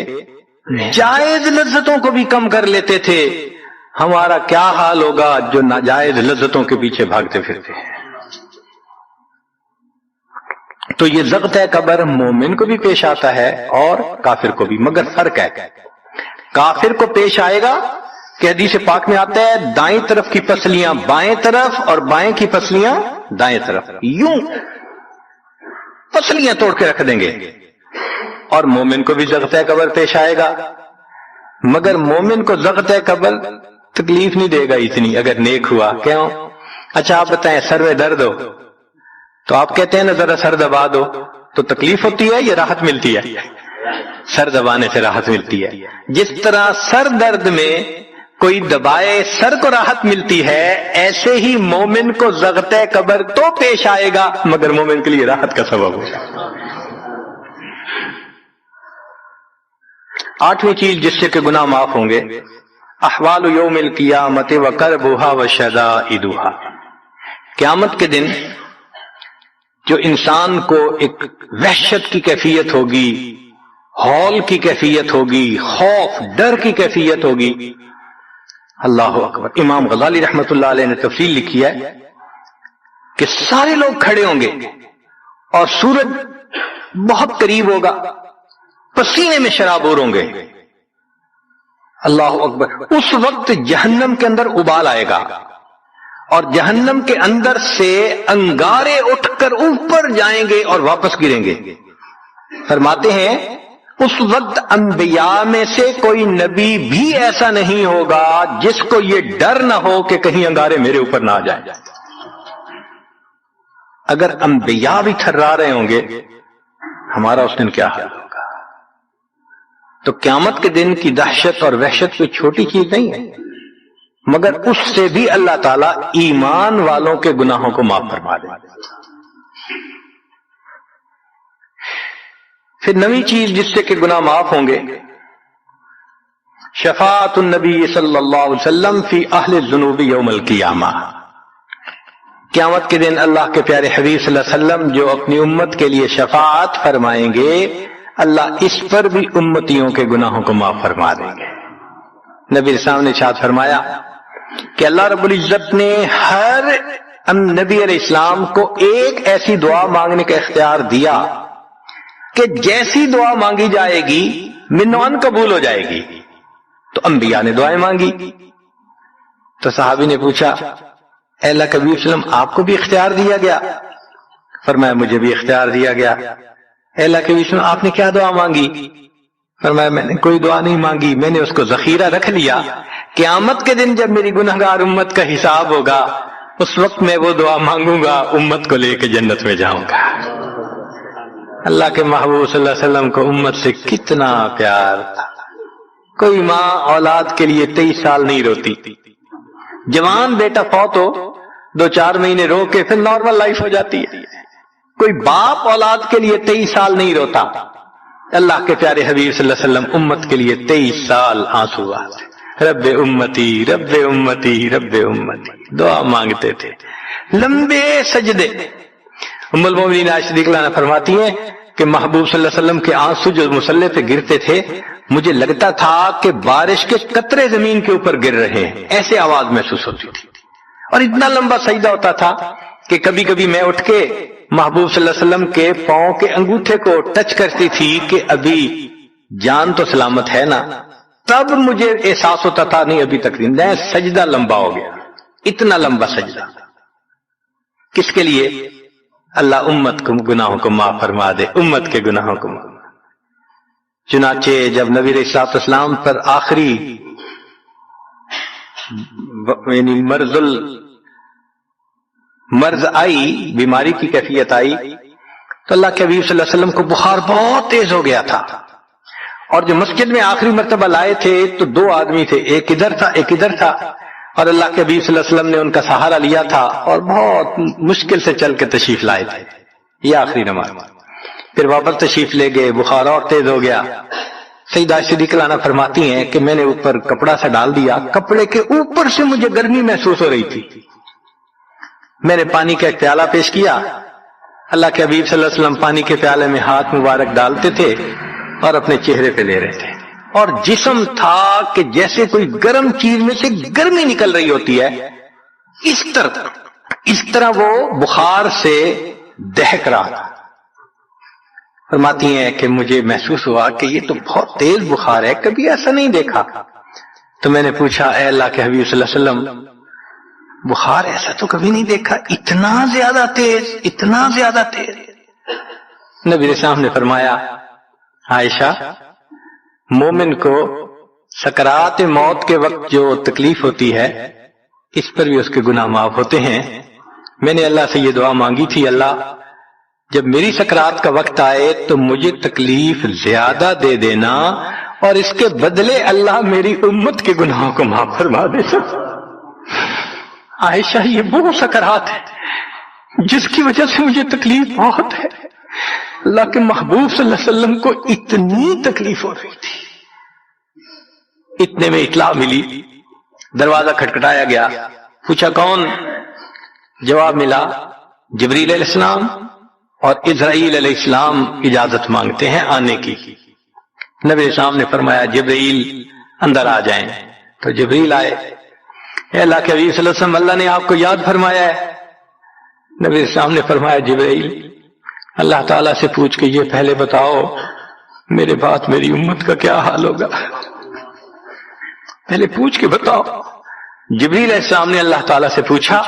جائز لذتوں کو بھی کم کر لیتے تھے. ہمارا کیا حال ہوگا جو ناجائز لذتوں کے پیچھے بھاگتے پھرتے ہیں. تو یہ ضغط قبر مومن کو بھی پیش آتا ہے اور کافر کو بھی، مگر فرق ہے. کافر کو پیش آئے گا کہ حدیث پاک میں آتا ہے دائیں طرف کی پسلیاں بائیں طرف اور بائیں کی پسلیاں دائیں طرف، یوں پسلیاں توڑ کے رکھ دیں گے. اور مومن کو بھی ضغط قبر پیش آئے گا، مگر مومن کو ضغط قبر تکلیف نہیں دے گا اتنی اگر نیک ہوا. کیوں؟ اچھا آپ بتائیں سر میں درد ہو تو آپ کہتے ہیں نا ذرا سر دبا دو، تو تکلیف ہوتی ہے یا راحت ملتی ہے؟ سر دبانے سے راحت ملتی ہے. جس طرح سر درد میں کوئی دبائے سر کو راحت ملتی ہے، ایسے ہی مومن کو ضغط قبر تو پیش آئے گا مگر مومن کے لیے راحت کا سبب ہوگا. 8ویں چیز جس سے کہ گناہ معاف ہوں گے، احوال یوم القیامت وکربھا وشدائدھا. قیامت کے دن جو انسان کو ایک وحشت کی کیفیت ہوگی، ہول کی کیفیت ہوگی، خوف ڈر کی کیفیت ہوگی. اللہ اکبر. امام غزالی رحمت اللہ علیہ نے تفصیل لکھی ہے کہ سارے لوگ کھڑے ہوں گے اور سورج بہت قریب ہوگا، پسینے میں شرابور ہوں گے. اللہ اکبر. اس وقت جہنم کے اندر ابال آئے گا اور جہنم کے اندر سے انگارے اٹھ کر اوپر جائیں گے اور واپس گریں گے. فرماتے ہیں اس وقت انبیاء میں سے کوئی نبی بھی ایسا نہیں ہوگا جس کو یہ ڈر نہ ہو کہ کہیں انگارے میرے اوپر نہ آ جائیں. اگر انبیاء بھی تھرا رہے ہوں گے ہمارا اس دن کیا حال ہوگا. تو قیامت کے دن کی دہشت اور وحشت کوئی چھوٹی چیز نہیں ہے، مگر اس سے بھی اللہ تعالیٰ ایمان والوں کے گناہوں کو معاف فرما دے. پھر نویں چیز جس سے کہ گناہ معاف ہوں گے، شفاعت النبی صلی اللہ علیہ وسلم فی اہل الذنوب یوم القیامہ. قیامت کے دن اللہ کے پیارے حبیب صلی اللہ علیہ وسلم جو اپنی امت کے لیے شفاعت فرمائیں گے، اللہ اس پر بھی امتیوں کے گناہوں کو معاف فرما دیں گے. نبی اسلام نے ارشاد فرمایا کہ اللہ رب العزت نے ہر نبی علیہ السلام کو ایک ایسی دعا مانگنے کا اختیار دیا کہ جیسی دعا مانگی جائے گی منوان قبول ہو جائے گی. تو انبیاء نے دعائیں مانگی. تو صحابی نے پوچھا اے اللہ کے نبی صلی اللہ علیہ وسلم آپ کو بھی اختیار دیا گیا؟ فرمایا مجھے بھی اختیار دیا گیا. اے اللہ کے نبی صلی اللہ علیہ وسلم آپ نے کیا دعا مانگی؟ فرمایا میں نے کوئی دعا نہیں مانگی، میں نے اس کو ذخیرہ رکھ لیا، قیامت کے دن جب میری گنہگار امت کا حساب ہوگا اس وقت میں وہ دعا مانگوں گا، امت کو لے کے جنت میں جاؤں گا. اللہ کے محبوب صلی اللہ علیہ وسلم کو امت سے کتنا پیار تھا. کوئی ماں اولاد کے لیے 23 سال نہیں روتی. جوان بیٹا فوت ہو 2-4 مہینے رو کے پھر نارمل لائف ہو جاتی ہے. کوئی باپ اولاد کے لیے 23 سال نہیں روتا. اللہ کے پیارے حبیب صلی اللہ علیہ وسلم امت کے لیے 23 سال آنسو آتے، رب امتی رب امتی رب امتی دعا مانگتے تھے. لمبے سجدے. ام المومنین عائشہ صدیقہ عنہا فرماتی ہیں کہ محبوب صلی اللہ علیہ وسلم کے آنسو جو مصلی پہ گرتے تھے مجھے لگتا تھا کہ بارش کے قطرے زمین کے اوپر گر رہے ہیں، ایسے آواز محسوس ہوتی تھی. اور اتنا لمبا سجدہ ہوتا تھا کہ کبھی کبھی میں اٹھ کے محبوب صلی اللہ علیہ وسلم کے پاؤں کے انگوٹھے کو ٹچ کرتی تھی کہ ابھی جان تو سلامت ہے نا. تب مجھے احساس ہوتا تھا نہیں ابھی تک نہیں، سجدہ لمبا ہو گیا. اتنا لمبا سجدہ کس کے لیے؟ اللہ امت کو گناہوں کو معاف فرما دے، امت کے گناہوں کو معاف. چنانچہ جب نبی علیہ الصلوۃ والسلام پر آخری یعنی مرض آئی، بیماری کی کیفیت آئی، تو اللہ کے حبیب صلی اللہ علیہ وسلم کو بخار بہت تیز ہو گیا تھا. اور جو مسجد میں آخری مرتبہ لائے تھے تو 2 آدمی تھے، ایک ادھر تھا ایک ادھر تھا، اور اللہ کے حبیب صلی اللہ علیہ وسلم نے ان کا سہارا لیا تھا اور بہت مشکل سے چل کے تشریف لائے تھے. یہ آخری نماز. پھر واپس تشریف لے گئے، بخار اور تیز ہو گیا. سیدہ عائشہ صدیقہ عنہا فرماتی ہیں کہ میں نے اوپر کپڑا سا ڈال دیا، کپڑے کے اوپر سے مجھے گرمی محسوس ہو رہی تھی. میں نے پانی کا ایک پیالہ پیش کیا، اللہ کے حبیب صلی اللہ علیہ وسلم پانی کے پیالے میں ہاتھ مبارک ڈالتے تھے اور اپنے چہرے پہ لے رہے تھے، اور جسم تھا کہ جیسے کوئی گرم چیز میں سے گرمی نکل رہی ہوتی ہے، اس طرح وہ بخار سے دہک رہا تھا. فرماتی ہیں کہ مجھے محسوس ہوا کہ یہ تو بہت تیز بخار ہے، کبھی ایسا نہیں دیکھا. تو میں نے پوچھا اے اللہ کے حبیب صلی اللہ علیہ وسلم بخار ایسا تو کبھی نہیں دیکھا، اتنا زیادہ تیز اتنا زیادہ تیز. نبی علیہ السلام نے فرمایا عائشہ مومن کو سکرات موت کے وقت جو تکلیف ہوتی ہے اس پر بھی اس کے گناہ معاف ہوتے ہیں. میں نے اللہ سے یہ دعا مانگی تھی، اللہ جب میری سکرات کا وقت آئے تو مجھے تکلیف زیادہ دے دینا اور اس کے بدلے اللہ میری امت کے گناہوں کو معاف فرما دے. عائشہ یہ وہ سکرات ہے جس کی وجہ سے مجھے تکلیف بہت ہے. اللہ کے محبوب صلی اللہ علیہ وسلم کو اتنی تکلیف ہو رہی تھی. اتنے میں اطلاع ملی، دروازہ کھٹکھٹایا گیا، پوچھا کون؟ جواب ملا جبریل علیہ السلام اور اسرائیل علیہ السلام اجازت مانگتے ہیں آنے کی. نبی علیہ السلام نے فرمایا جبریل اندر آ جائیں. تو جبریل آئے. اے اللہ کے حبیب صلی اللہ علیہ وسلم اللہ نے آپ کو یاد فرمایا ہے. نبی علیہ السلام نے فرمایا جبریل اللہ تعالیٰ سے پوچھ کے یہ پہلے بتاؤ میرے بعد میری امت کا کیا حال ہوگا، پہلے پوچھ کے بتاؤ. جبریل علیہ السلام نے اللہ تعالیٰ سے پوچھا.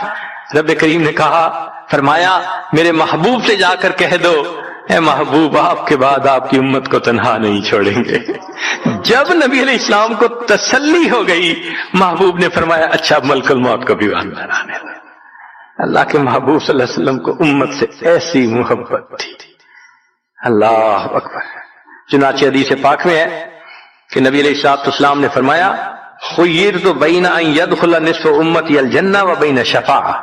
رب کریم نے کہا فرمایا میرے محبوب سے جا کر کہہ دو اے محبوب آپ کے بعد آپ کی امت کو تنہا نہیں چھوڑیں گے. جب نبی علیہ السلام کو تسلی ہو گئی محبوب نے فرمایا اچھا ملک الموت کو بھی اندر آنے دو. اللہ کے محبوب صلی اللہ علیہ وسلم کو امت سے ایسی محبت تھی. اللہ اکبر. چنانچہ حدیث پاک میں ہے کہ نبی علیہ الصلوۃ والسلام نے فرمایا خیرت بین ان یدخل نصف امتی الجنہ و بین شفاعہ.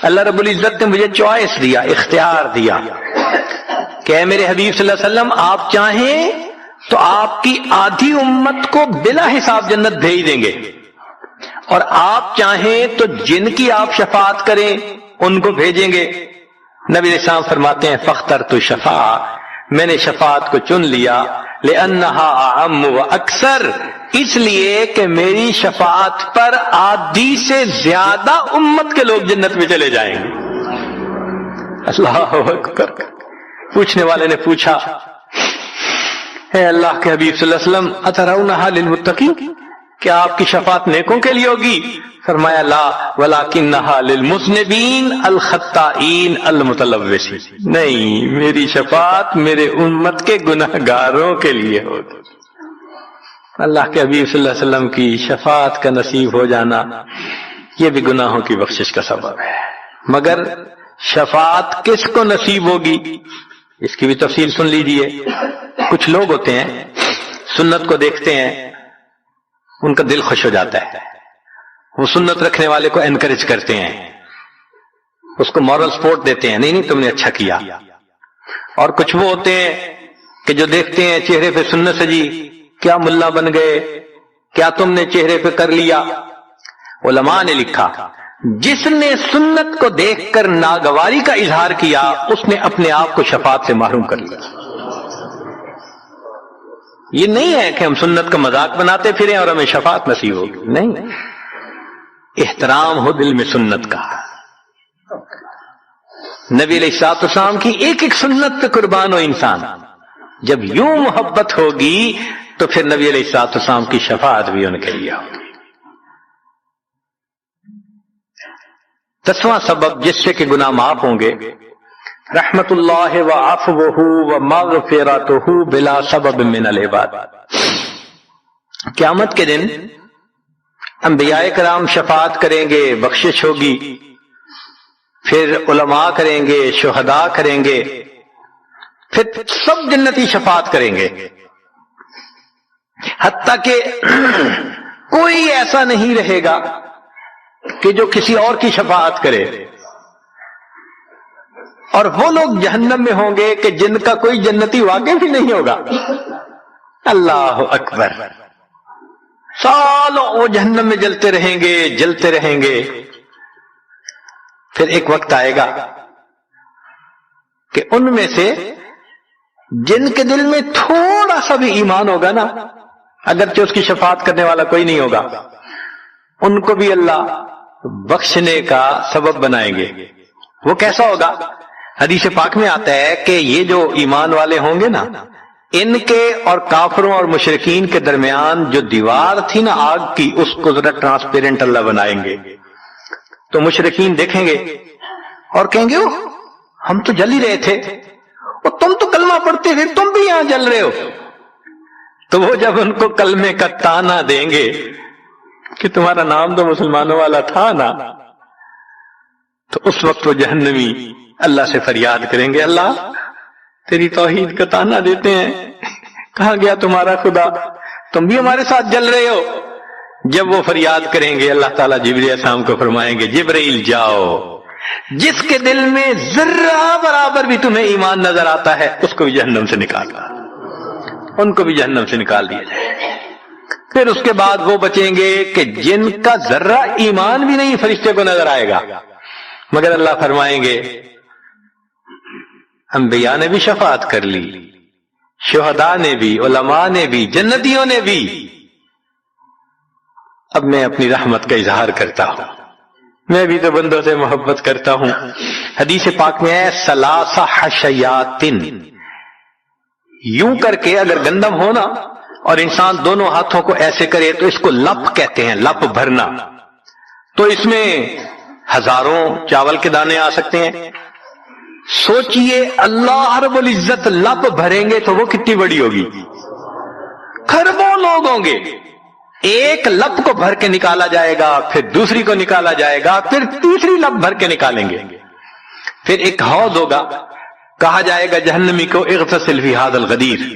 اللہ رب العزت نے مجھے چوائس دیا، اختیار دیا کہ اے میرے حبیب صلی اللہ علیہ وسلم آپ چاہیں تو آپ کی آدھی امت کو بلا حساب جنت بھیج دیں گے، اور آپ چاہیں تو جن کی آپ شفاعت کریں ان کو بھیجیں گے. نبی علیہ السلام فرماتے ہیں فاخترت شفاعہ، میں نے شفاعت کو چن لیا. لأنها اعم و اکثر، اس لیے کہ میری شفاعت پر آدھی سے زیادہ امت کے لوگ جنت میں چلے جائیں گے۔ اللہ اکبر۔ پوچھنے والے نے پوچھا اے اللہ کے حبیب صلی اللہ علیہ وسلم اترونها للمتقین، کیا آپ کی شفاعت نیکوں کے لیے ہوگی؟ فرمایا لا ولکنها للمذنبین الخطائین المتلوثین، نہیں، میری شفاعت میرے امت کے گناہگاروں کے لیے ہوگی۔ اللہ کے حبیب صلی اللہ علیہ وسلم کی شفاعت کا نصیب ہو جانا یہ بھی گناہوں کی بخشش کا سبب ہے۔ مگر شفاعت کس کو نصیب ہوگی اس کی بھی تفصیل سن لیجئے۔ کچھ لوگ ہوتے ہیں سنت کو دیکھتے ہیں ان کا دل خوش ہو جاتا ہے، وہ سنت رکھنے والے کو انکریج کرتے ہیں، اس کو مورل سپورٹ دیتے ہیں، نہیں تم نے اچھا کیا۔ اور کچھ وہ ہوتے ہیں کہ جو دیکھتے ہیں چہرے پہ سنت سجی، کیا ملا بن گئے، کیا تم نے چہرے پہ کر لیا۔ علماء نے لکھا جس نے سنت کو دیکھ کر ناگواری کا اظہار کیا اس نے اپنے آپ کو شفاعت سے محروم کر لیا۔ یہ نہیں ہے کہ ہم سنت کا مذاق بناتے پھریں اور ہمیں شفاعت نصیب ہوگی، نہیں، احترام ہو دل میں سنت کا۔ نبی علیہ الصلوۃ والسلام کی ایک ایک سنت پہ قربان ہو انسان، جب یوں محبت ہوگی تو پھر نبی علیہ الصلوۃ والسلام کی شفاعت بھی ان کے لیے ہوگی۔ 10واں سبب جس سے کہ گناہ معاف ہوں گے، رحمت اللہ و عفوہ و مغفرتہ بلا سبب من العباد۔ قیامت کے دن انبیاء کرام شفاعت کریں گے، بخشش ہوگی، پھر علماء کریں گے، شہداء کریں گے، پھر سب جنتی شفاعت کریں گے، حتیٰ کہ کوئی ایسا نہیں رہے گا کہ جو کسی اور کی شفاعت کرے، اور وہ لوگ جہنم میں ہوں گے کہ جن کا کوئی جنتی واقع بھی نہیں ہوگا۔ اللہ اکبر۔ سالوں وہ جہنم میں جلتے رہیں گے، جلتے رہیں گے، پھر ایک وقت آئے گا کہ ان میں سے جن کے دل میں تھوڑا سا بھی ایمان ہوگا نا، اگرچہ اس کی شفاعت کرنے والا کوئی نہیں ہوگا، ان کو بھی اللہ بخشنے کا سبب بنائیں گے۔ وہ کیسا ہوگا؟ حدیث پاک میں آتا ہے کہ یہ جو ایمان والے ہوں گے نا، ان کے اور کافروں اور مشرکین کے درمیان جو دیوار تھی نا آگ کی، اس کو ذرا ٹرانسپیرنٹ اللہ بنائیں گے۔ تو مشرکین دیکھیں گے اور کہیں گے ہم تو جل ہی رہے تھے، اور تم تو کلمہ پڑھتے تھے، تم بھی یہاں جل رہے ہو۔ تو وہ جب ان کو کلمے کا تانا دیں گے کہ تمہارا نام تو مسلمانوں والا تھا نا، تو اس وقت وہ جہنمی اللہ سے فریاد کریں گے، اللہ تیری توحید کا تانا دیتے ہیں، کہاں گیا تمہارا خدا، تم بھی ہمارے ساتھ جل رہے ہو۔ جب وہ فریاد کریں گے اللہ تعالیٰ جبرائیل السلام کو فرمائیں گے جبرائیل جاؤ، جس کے دل میں ذرہ برابر بھی تمہیں ایمان نظر آتا ہے اس کو بھی جہنم سے نکال دو، ان کو بھی جہنم سے نکال دیا جائے۔ پھر اس کے بعد وہ بچیں گے کہ جن کا ذرہ ایمان بھی نہیں فرشتے کو نظر آئے گا، مگر اللہ فرمائیں گے انبیاء نے بھی شفاعت کر لی، شہداء نے بھی، علماء نے بھی، جنتیوں نے بھی، اب میں اپنی رحمت کا اظہار کرتا ہوں، میں بھی تو بندوں سے محبت کرتا ہوں۔ حدیث پاک میں ہے ثلاث حشیات، یوں کر کے اگر گندم ہونا اور انسان دونوں ہاتھوں کو ایسے کرے تو اس کو لپ کہتے ہیں، لپ بھرنا، تو اس میں ہزاروں چاول کے دانے آ سکتے ہیں۔ سوچئے اللہ رب العزت لپ بھریں گے تو وہ کتنی بڑی ہوگی، کھربوں لوگ ہوں گے، ایک لپ کو بھر کے نکالا جائے گا، پھر دوسری کو نکالا جائے گا، پھر تیسری لپ بھر کے نکالیں گے، پھر ایک حوض ہوگا، کہا جائے گا جہنمی کو اغتسل فی ھذا الغدیر،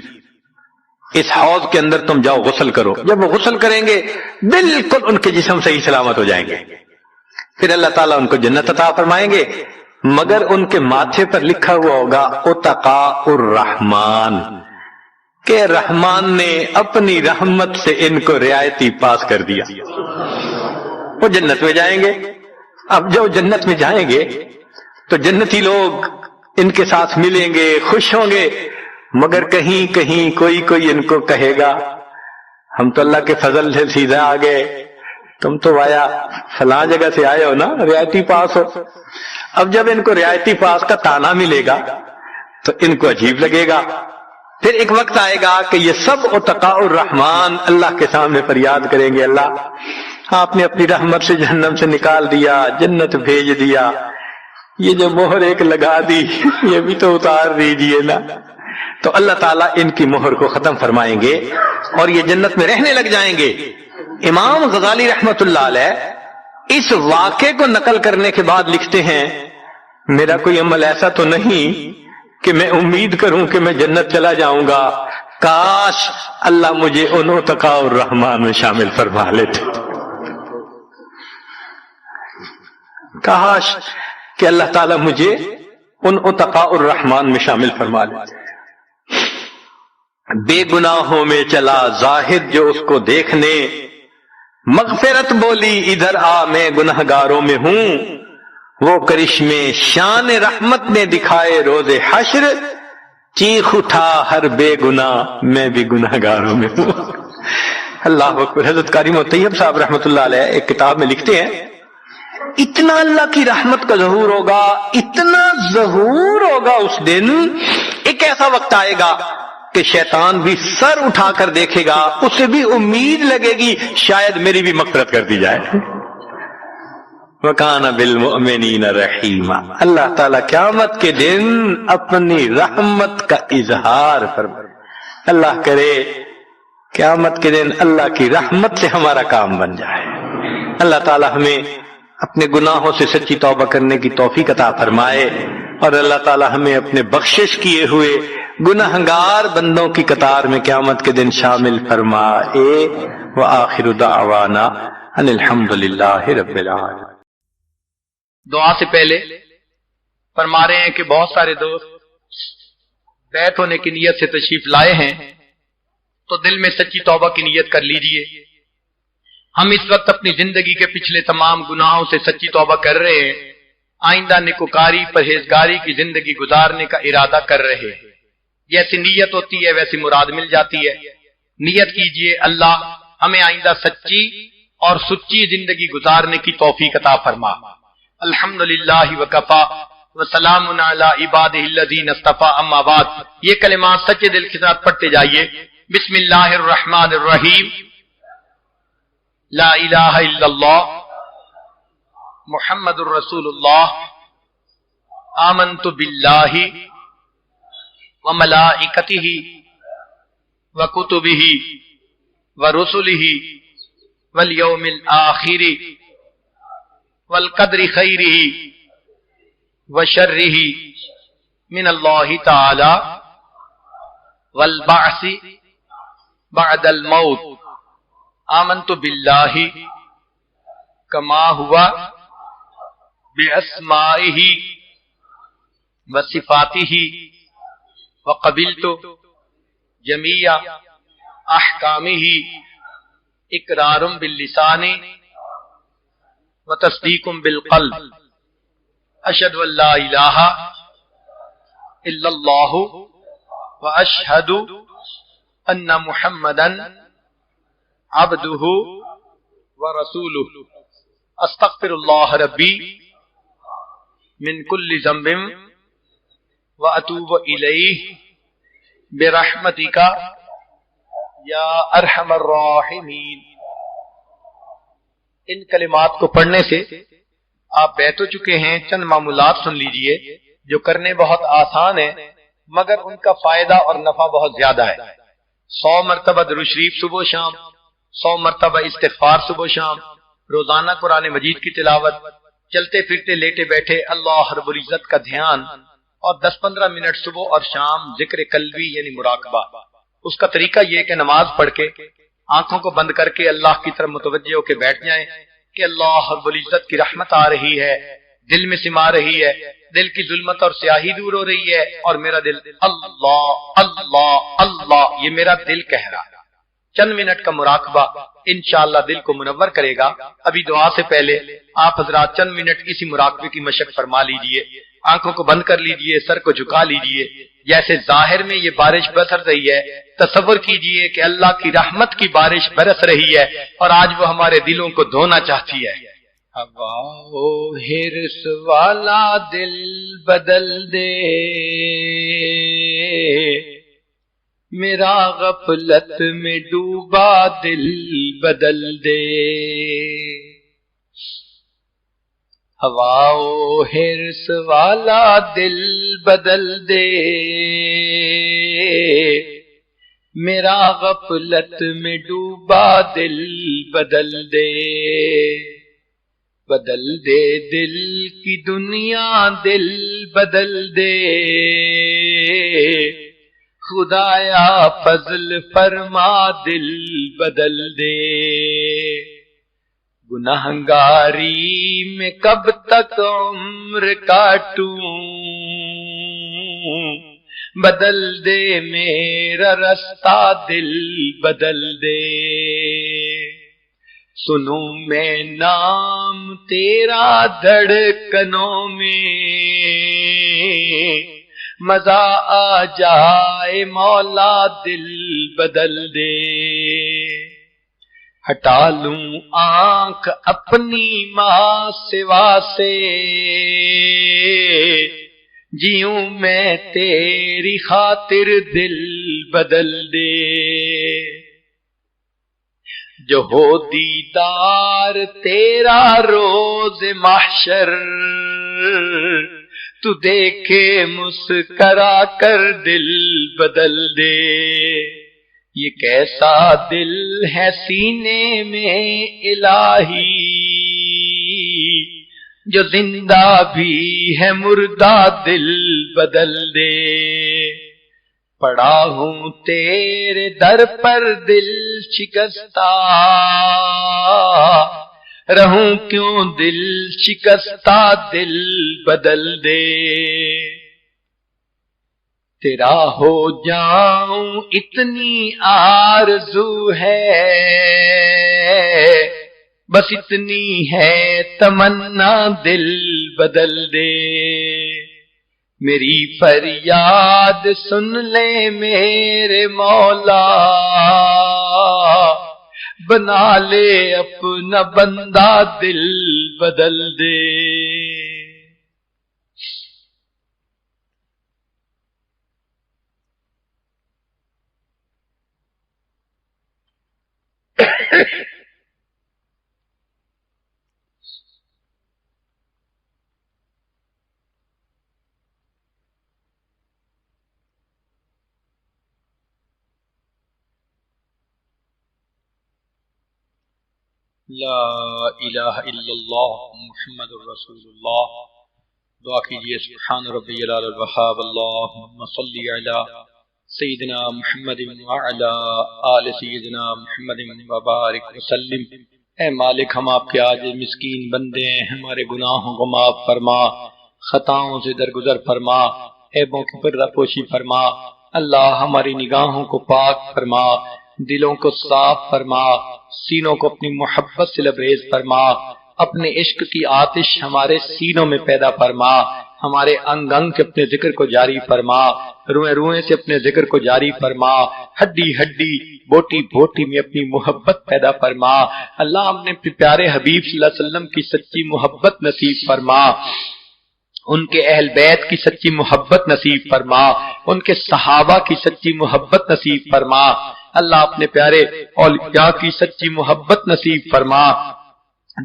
اس حوض کے اندر تم جاؤ غسل کرو۔ جب وہ غسل کریں گے بالکل ان کے جسم صحیح سلامت ہو جائیں گے، پھر اللہ تعالیٰ ان کو جنت عطا فرمائیں گے، مگر ان کے ماتھے پر لکھا ہوا ہوگا اتقاء الرحمن، کہ رحمان نے اپنی رحمت سے ان کو رعایتی پاس کر دیا، وہ جنت میں جائیں گے۔ اب جب جنت میں جائیں گے تو جنتی لوگ ان کے ساتھ ملیں گے، خوش ہوں گے، مگر کہیں کہیں کوئی ان کو کہے گا ہم تو اللہ کے فضل سے سیدھا آ گئے، تم تو آیا فلاں جگہ سے آئے ہو نا، رعایتی پاس ہو۔ اب جب ان کو رعایتی پاس کا تانا ملے گا تو ان کو عجیب لگے گا۔ پھر ایک وقت آئے گا کہ یہ سب اتقاء الرحمان اللہ کے سامنے فریاد کریں گے، اللہ آپ نے اپنی رحمت سے جہنم سے نکال دیا، جنت بھیج دیا، یہ جو مہر ایک لگا دی یہ بھی تو اتار دیجئے نا۔ تو اللہ تعالیٰ ان کی مہر کو ختم فرمائیں گے اور یہ جنت میں رہنے لگ جائیں گے۔ امام غزالی رحمت اللہ علیہ اس واقعے کو نقل کرنے کے بعد لکھتے ہیں میرا کوئی عمل ایسا تو نہیں کہ میں امید کروں کہ میں جنت چلا جاؤں گا، کاش اللہ مجھے ان اتقاء الرحمان میں شامل فرما لیتے، کاش کہ اللہ تعالیٰ مجھے ان اتقاء الرحمان میں شامل فرما لیتے۔ بے گناہوں میں چلا زاہد جو اس کو دیکھنے، مغفرت بولی ادھر آ میں گنہگاروں میں ہوں، وہ کرشمے شان رحمت نے دکھائے روز حشر، چیخ اٹھا ہر بے گناہ میں بھی گنہگاروں میں ہوں۔ اللہ اکبر۔ حضرت قاری طیب صاحب رحمت اللہ علیہ ایک کتاب میں لکھتے ہیں اتنا اللہ کی رحمت کا ظہور ہوگا، اتنا ظہور ہوگا اس دن، ایک ایسا وقت آئے گا کہ شیطان بھی سر اٹھا کر دیکھے گا، اسے بھی امید لگے گی شاید میری بھی مغفرت کر دی جائے۔ وَكَانَ بِالْمُؤْمِنِينَ رَحِيمًا۔ اللہ تعالیٰ قیامت کے دن اپنی رحمت کا اظہار فرمائے۔ اللہ کرے قیامت کے دن اللہ کی رحمت سے ہمارا کام بن جائے۔ اللہ تعالیٰ ہمیں اپنے گناہوں سے سچی توبہ کرنے کی توفیق عطا فرمائے، اور اللہ تعالیٰ ہمیں اپنے بخشش کیے ہوئے گنہگار بندوں کی قطار میں قیامت کے دن شامل فرمائے۔ وآخر دعوانا ان الحمد للہ رب العالمین۔ دعا سے پہلے فرما رہے ہیں کہ بہت سارے دوست بیعت ہونے کی نیت سے تشریف لائے ہیں، تو دل میں سچی توبہ کی نیت کر لیجئے۔ ہم اس وقت اپنی زندگی کے پچھلے تمام گناہوں سے سچی توبہ کر رہے ہیں، آئندہ نیکوکاری پرہیزگاری کی زندگی گزارنے کا ارادہ کر رہے ہیں۔ جیسی نیت ہوتی ہے ویسی مراد مل جاتی ہے۔ نیت کیجئے اللہ ہمیں آئندہ سچی اور سچی زندگی گزارنے کی توفیق عطا فرما۔ الحمدللہ وکفا وسلام علی عبادہ الذین اصطفی، اما بعد۔ یہ کلمات سچے دل کے ساتھ پڑھتے جائیے۔ بسم اللہ الرحمن الرحیم، لا الہ الا اللہ محمد الرسول اللہ، آمنت باللہ وملائکتہ وکتبہ ورسلہ والیوم الآخر والقدر خیرہ وشرہ من اللہ تعالی والبعث بعد الموت۔ آمنت باللہ کما ہوا باسمائہ وصفاتہ وقبلت جمیع احکامہ اقرار باللسان وتصدیق بالقلب۔ اشہد ان لا الہ الا اللہ واشہد ان محمدا عبدہ ورسولہ۔ استغفر اللہ ربی من کل ذنب واتوب الیہ برحمتک یا ارحم الراحمین۔ ان کلمات کو پڑھنے سے آپ بیت ہو چکے ہیں۔ چند معمولات سن لیجئے جو کرنے بہت آسان ہیں مگر ان کا فائدہ اور نفع بہت زیادہ ہے۔ 100 مرتبہ درود شریف صبح و شام، 100 مرتبہ استغفار صبح و شام، روزانہ قرآن مجید کی تلاوت، چلتے پھرتے لیٹے بیٹھے اللہ رب العزت کا دھیان، اور 10-15 منٹ صبح اور شام ذکر قلبی یعنی مراقبہ۔ اس کا طریقہ یہ کہ نماز پڑھ کے آنکھوں کو بند کر کے اللہ کی طرف متوجہ ہو کے بیٹھ جائیں کہ اللہ رب العزت کی رحمت آ رہی ہے، دل میں سما رہی ہے، دل کی ظلمت اور سیاہی دور ہو رہی ہے، اور میرا دل اللہ اللہ اللہ یہ میرا دل کہہ رہا ہے۔ چند منٹ کا مراقبہ انشاءاللہ دل کو منور کرے گا۔ ابھی دعا سے پہلے آپ حضرات چند منٹ اسی مراقبے کی مشق فرما لیجئے، آنکھوں کو بند کر لیجئے، سر کو جھکا لیجئے۔ جیسے ظاہر میں یہ بارش برس رہی ہے، تصور کیجئے کہ اللہ کی رحمت کی بارش برس رہی ہے اور آج وہ ہمارے دلوں کو دھونا چاہتی ہے۔ ہوا و حرص والا دل بدل دے، میرا غفلت میں ڈوبا دل بدل دے۔ ہوا و حرص والا دل بدل دے، میرا غفلت میں ڈوبا دل بدل دے۔ بدل دے دل کی دنیا دل بدل دے، خدایا فضل فرما دل بدل دے۔ گنہگاری میں کب تک عمر کاٹوں، بدل دے میرا رستہ دل بدل دے۔ سنوں میں نام تیرا دھڑکنوں میں، مزہ آ جائے مولا دل بدل دے۔ ہٹا لوں آنکھ اپنی ماں سوا سے، جیوں میں تیری خاطر دل بدل دے۔ جو ہو دیدار تیرا روز محشر، تو دیکھے مسکرا کر دل بدل دے۔ یہ کیسا دل ہے سینے میں الہی، جو زندہ بھی ہے مردہ دل بدل دے۔ پڑا ہوں تیرے در پر دل شکستہ، رہوں کیوں دل شکستہ دل بدل دے۔ تیرا ہو جاؤں اتنی آرزو ہے، بس اتنی ہے تمنا دل بدل دے۔ میری فریاد سن لے میرے مولا، بنا لے اپنا بندہ دل بدل دے۔ لا الہ الا اللہ محمد الرسول اللہ۔ دعا کیجئے سبحان ربی العلی الوہاب، اللہم صلی علی سیدنا محمد وعلی آل سیدنا محمد وبارک وسلم۔ اے مالک، ہم آپ کے عاجز مسکین بندے ہیں، ہمارے گناہوں کو معاف فرما، خطاؤں سے درگزر فرما، عیبوں کی پردہ پوشی فرما۔ اللہ ہماری نگاہوں کو پاک فرما، دلوں کو صاف فرما، سینوں کو اپنی محبت سے لبریز فرما، اپنے عشق کی آتش ہمارے سینوں میں پیدا فرما، ہمارے انگ انگ سے اپنے ذکر کو جاری فرما، روئیں روئیں سے اپنے ذکر کو جاری فرما، ہڈی ہڈی بوٹی بوٹی میں اپنی محبت پیدا فرما۔ اللہ ہم نے پیارے حبیب صلی اللہ علیہ وسلم کی سچی محبت نصیب فرما، ان کے اہل بیت کی سچی محبت نصیب فرما، ان کے صحابہ کی سچی محبت نصیب فرما۔ اللہ اپنے پیارے اولیاء کی سچی محبت نصیب فرما،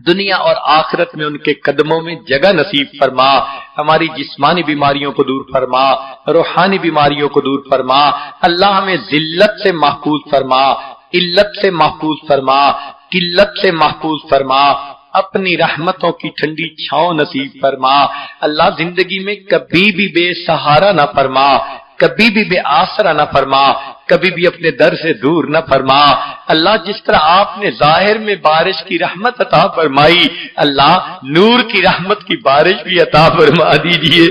دنیا اور آخرت میں ان کے قدموں میں جگہ نصیب فرما۔ ہماری جسمانی بیماریوں کو دور فرما، روحانی بیماریوں کو دور فرما۔ اللہ ہمیں ذلت سے محفوظ فرما، علت سے محفوظ فرما، قلت سے محفوظ فرما، اپنی رحمتوں کی ٹھنڈی چھاؤں نصیب فرما۔ اللہ زندگی میں کبھی بھی بے سہارا نہ فرما، کبھی بھی بے آسرا نہ فرما، کبھی بھی اپنے در سے دور نہ فرما اللہ، جس طرح آپ نے ظاہر میں بارش کی رحمت عطا فرمائی، اللہ نور کی رحمت کی بارش بھی عطا فرما دیجئے،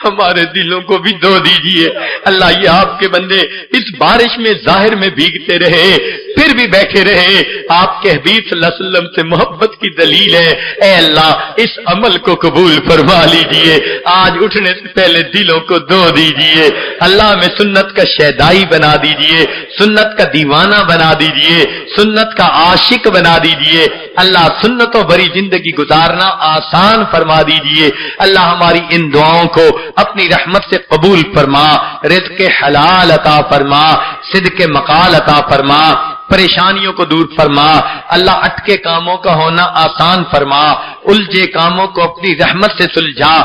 ہمارے دلوں کو بھی دھو دیجئے اللہ۔ یہ آپ کے بندے اس بارش میں ظاہر میں بھیگتے رہے، پھر بھی بیٹھے رہے، آپ کے حبیب صلی اللہ علیہ وسلم سے محبت کی دلیل ہے۔ اے اللہ اس عمل کو قبول فرما لیجئے، آج اٹھنے سے پہلے دلوں کو دھو دیجئے اللہ، میں سنت کا شیدائی بنا دیجئے، سنت کا دیوانہ بنا دیجئے، سنت کا عاشق بنا دیجئے اللہ، سنتوں بھری زندگی گزارنا آسان فرما دیجئے اللہ۔ ہماری ان دعاؤں کو اپنی رحمت سے قبول فرما، رزق حلال عطا فرما، صدق مقال عطا فرما، پریشانیوں کو دور فرما اللہ، اٹکے کاموں کا ہونا آسان فرما، الجھے کاموں کو اپنی رحمت سے سلجھا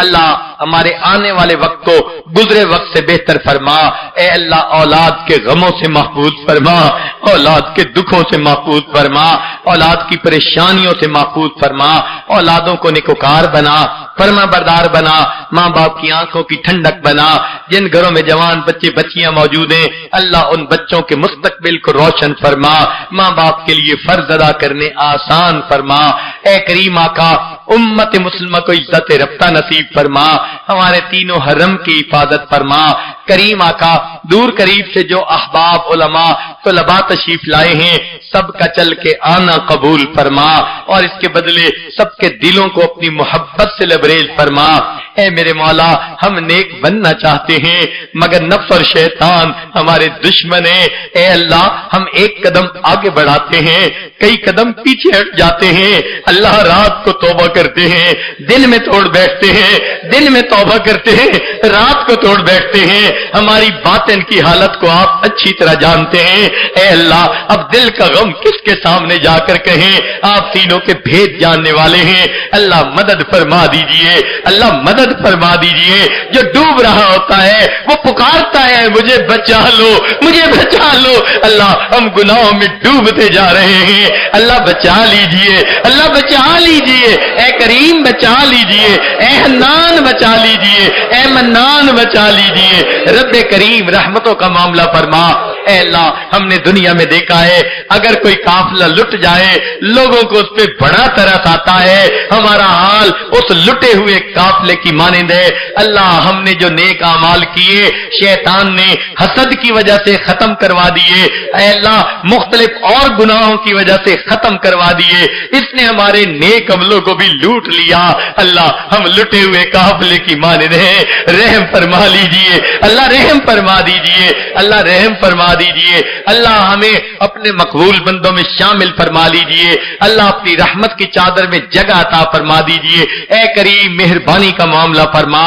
اللہ، ہمارے آنے والے وقت کو گزرے وقت سے بہتر فرما۔ اے اللہ اولاد کے غموں سے محفوظ فرما، اولاد کے دکھوں سے محفوظ فرما، اولاد کی پریشانیوں سے محفوظ فرما، اولادوں کو نیکوکار بنا، فرما بردار بنا، ماں باپ کی آنکھوں کی ٹھنڈک بنا۔ جن گھروں میں جوان بچے بچیاں موجود ہیں اللہ، ان بچوں کے مستقبل کو روشن فرما، ماں باپ کے لیے فرض ادا کرنے آسان فرما۔ اے کریم آقا امت مسلمہ کو عزت رفتہ نصیب فرما، ہمارے تینوں حرم کی حفاظت فرما۔ کریم آقا دور قریب سے جو احباب علماء طلباء تشریف لائے ہیں سب کا چل کے آنا قبول فرما، اور اس کے بدلے سب کے دلوں کو اپنی محبت سے لبریز فرما۔ اے میرے مولا ہم نیک بننا چاہتے ہیں مگر نفس اور شیطان ہمارے دشمن ہیں، اے اللہ ہم ایک قدم آگے بڑھاتے ہیں کئی قدم پیچھے ہٹ جاتے ہیں اللہ، رات کو توبہ کرتے ہیں دن میں توڑ بیٹھتے ہیں، دن میں توبہ کرتے ہیں رات کو توڑ بیٹھتے ہیں، ہماری باطن کی حالت کو آپ اچھی طرح جانتے ہیں۔ اے اللہ اب دل کا غم کس کے سامنے جا کر کہیں، آپ سینوں کے بھید جاننے والے ہیں اللہ، مدد فرما دیجئے اللہ، مدد فرما دیجئے۔ جو ڈوب رہا ہوتا ہے وہ پکارتا ہے مجھے بچا لو مجھے بچا لو اللہ، ہم گناہوں میں ڈوبتے جا رہے ہیں اللہ، بچا لیجئے اللہ، بچا لیجئے اے کریم، بچا لیجئے اے حنان، بچا لیجئے اے منان، بچا لیجئے رب کریم، رحمتوں کا معاملہ فرما۔ اے اللہ ہم نے دنیا میں دیکھا ہے اگر کوئی قافلہ لٹ جائے لوگوں کو اس پہ بڑا ترس آتا ہے، ہمارا حال اس لٹے ہوئے قافلے کی مانند ہے اللہ۔ ہم نے جو نیک اعمال کیے شیطان نے حسد کی وجہ سے ختم کروا دیے، اے اللہ مختلف اور گناہوں کی وجہ سے ختم کروا دیے، اس نے ہمارے نیک عملوں کو بھی لوٹ لیا اللہ، ہم لٹے ہوئے قافلے کی مانند ہیں، رحم فرما لیجئے اللہ، رحم فرما دیجئے اللہ، رحم فرما دیجئے اللہ، ہمیں اپنے مقبول بندوں میں شامل فرما لیجئے اللہ، اپنی رحمت کی چادر میں جگہ عطا فرما دیجئے اے کریم، مہربانی کا معاملہ فرما۔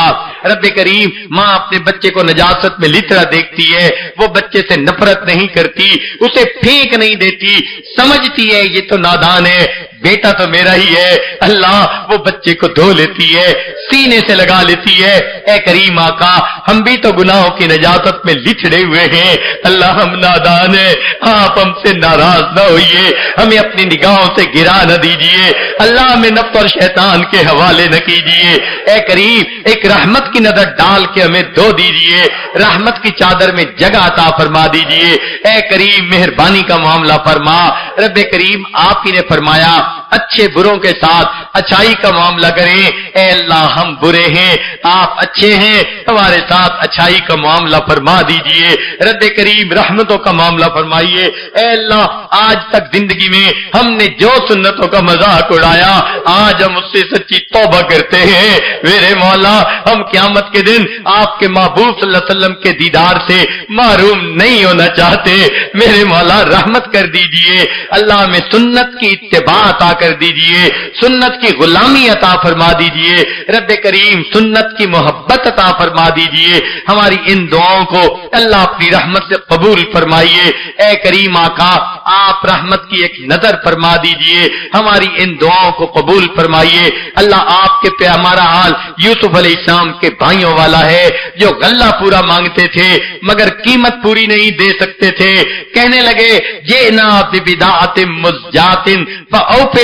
رب کریم ماں اپنے بچے کو نجاست میں لتڑا دیکھتی ہے، وہ بچے سے نفرت نہیں کرتی، اسے پھینک نہیں دیتی، سمجھتی ہے یہ تو نادان ہے، بیٹا تو میرا ہی ہے اللہ، وہ بچے کو دھو لیتی ہے، سینے سے لگا لیتی ہے۔ اے کریم آقا ہم بھی تو گناہوں کی نجاست میں لچڑے ہوئے ہیں اللہ، ہم نادان ہیں، آپ ہم سے ناراض نہ ہوئیے، ہمیں اپنی نگاہوں سے گرا نہ دیجئے اللہ، ہمیں نفس اور شیطان کے حوالے نہ کیجئے اے کریم، ایک رحمت کی نظر ڈال کے ہمیں دھو دیجئے، رحمت کی چادر میں جگہ عطا فرما دیجئے اے کریم، مہربانی کا معاملہ فرما۔ رب کریم آپ ہی نے فرمایا اچھے بروں کے ساتھ اچھائی کا معاملہ کریں، اے اللہ ہم برے ہیں آپ اچھے ہیں، ہمارے ساتھ اچھائی کا معاملہ فرما دیجئے رب کریم، رحمتوں کا معاملہ فرمائیے اے اللہ۔ آج تک زندگی میں ہم نے جو سنتوں کا مذاق اڑایا آج ہم اس سے سچی توبہ کرتے ہیں میرے مولا، ہم قیامت کے دن آپ کے محبوب صلی اللہ علیہ وسلم کے دیدار سے محروم نہیں ہونا چاہتے میرے مولا، رحمت کر دیجئے اللہ، میں سنت کی اتباع عطا کر دیجئے، سنت کی غلامی عطا فرما دیجئے رب کریم، سنت کی محبت عطا فرما دیجئے۔ ہماری ان دعاؤں کو اللہ اپنی رحمت سے قبول فرمائیے اے کریم آقا، آپ رحمت کی ایک نظر فرما دیجئے، ہماری ان دعاؤں کو قبول فرمائیے اللہ۔ آپ کے پہ ہمارا حال یوسف علیہ السلام کے بھائیوں والا ہے جو غلہ پورا مانگتے تھے مگر قیمت پوری نہیں دے سکتے تھے، کہنے لگے جئنا ببضاعۃ مزجاۃ فاوف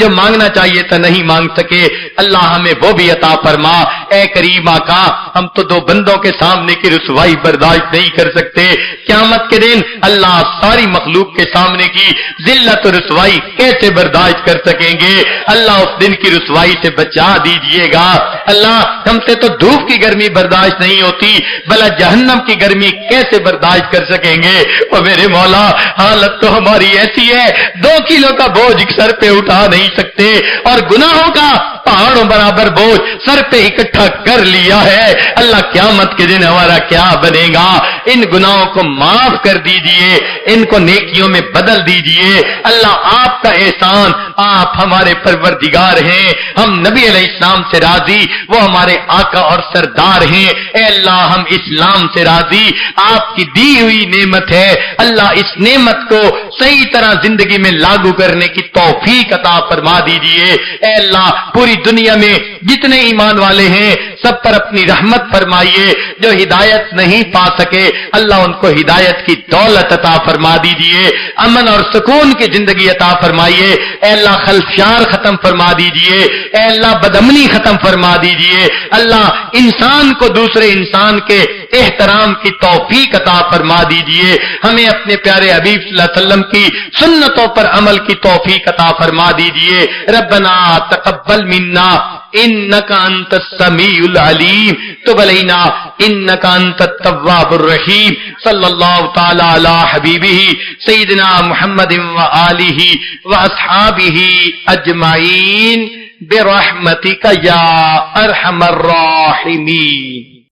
جو مانگنا چاہیے تھا نہیں مانگ سکے، اللہ ہمیں وہ بھی عطا فرما۔ اے کریم آقا، ہم تو دو بندوں کے سامنے کی رسوائی برداشت نہیں کر سکتے، قیامت کے دن اللہ ساری مخلوق کے سامنے کی ذلت و رسوائی کیسے برداشت کر سکیں گے؟ اللہ اس دن کی رسوائی سے بچا دیجئے گا۔ اللہ ہم سے تو دھوپ کی گرمی برداشت نہیں ہوتی، بھلا جہنم کی گرمی کیسے برداشت کر سکیں گے؟ اور میرے مولا، حالت تو ہماری ایسی ہے 2 کلو کا بوجھ سر پہ اٹھا نہیں سکتے، اور گناہوں کا پہاڑوں برابر بوجھ سر پہ اکٹھا کر لیا ہے۔ اللہ قیامت کے دن ہمارا کیا بنے گا؟ ان گناہوں کو معاف کر دیجئے، ان کو نیکیوں میں بدل دیجئے۔ اللہ آپ کا احسان، آپ ہمارے پروردگار ہیں، ہم نبی علیہ السلام سے راضی، وہ ہمارے آقا اور سردار ہیں۔ اے اللہ ہم اسلام سے راضی، آپ کی دی ہوئی نعمت ہے، اللہ اس نعمت کو صحیح طرح زندگی میں لاگو کرنے کی توفیق عطا فرما دیجئے۔ اے اللہ پوری دنیا میں جتنے ایمان والے ہیں سب پر اپنی رحمت فرمائیے، جو ہدایت نہیں پا سکے اللہ ان کو ہدایت کی دولت عطا فرما دیجئے، امن اور سکون کی زندگی عطا فرمائیے۔ اے اللہ خلفشار ختم فرما دیجئے، اے اللہ بدامنی ختم فرما دیجئے۔ اللہ انسان کو دوسرے انسان کے احترام کی توفیق عطا فرما دیجئے، ہمیں اپنے پیارے حبیب صلی اللہ علیہ وسلم کی سنتوں پر عمل کی توفیق عطا فرما دیجئے۔ ربنا تقبل منا انک انت السمیع العلیم، تب علینا انک انت التواب الرحیم۔ صلی اللہ تعالی علی حبیبہ سیدنا محمد وآلہ واصحابہ اجمعین برحمتک یا ارحم الراحمین۔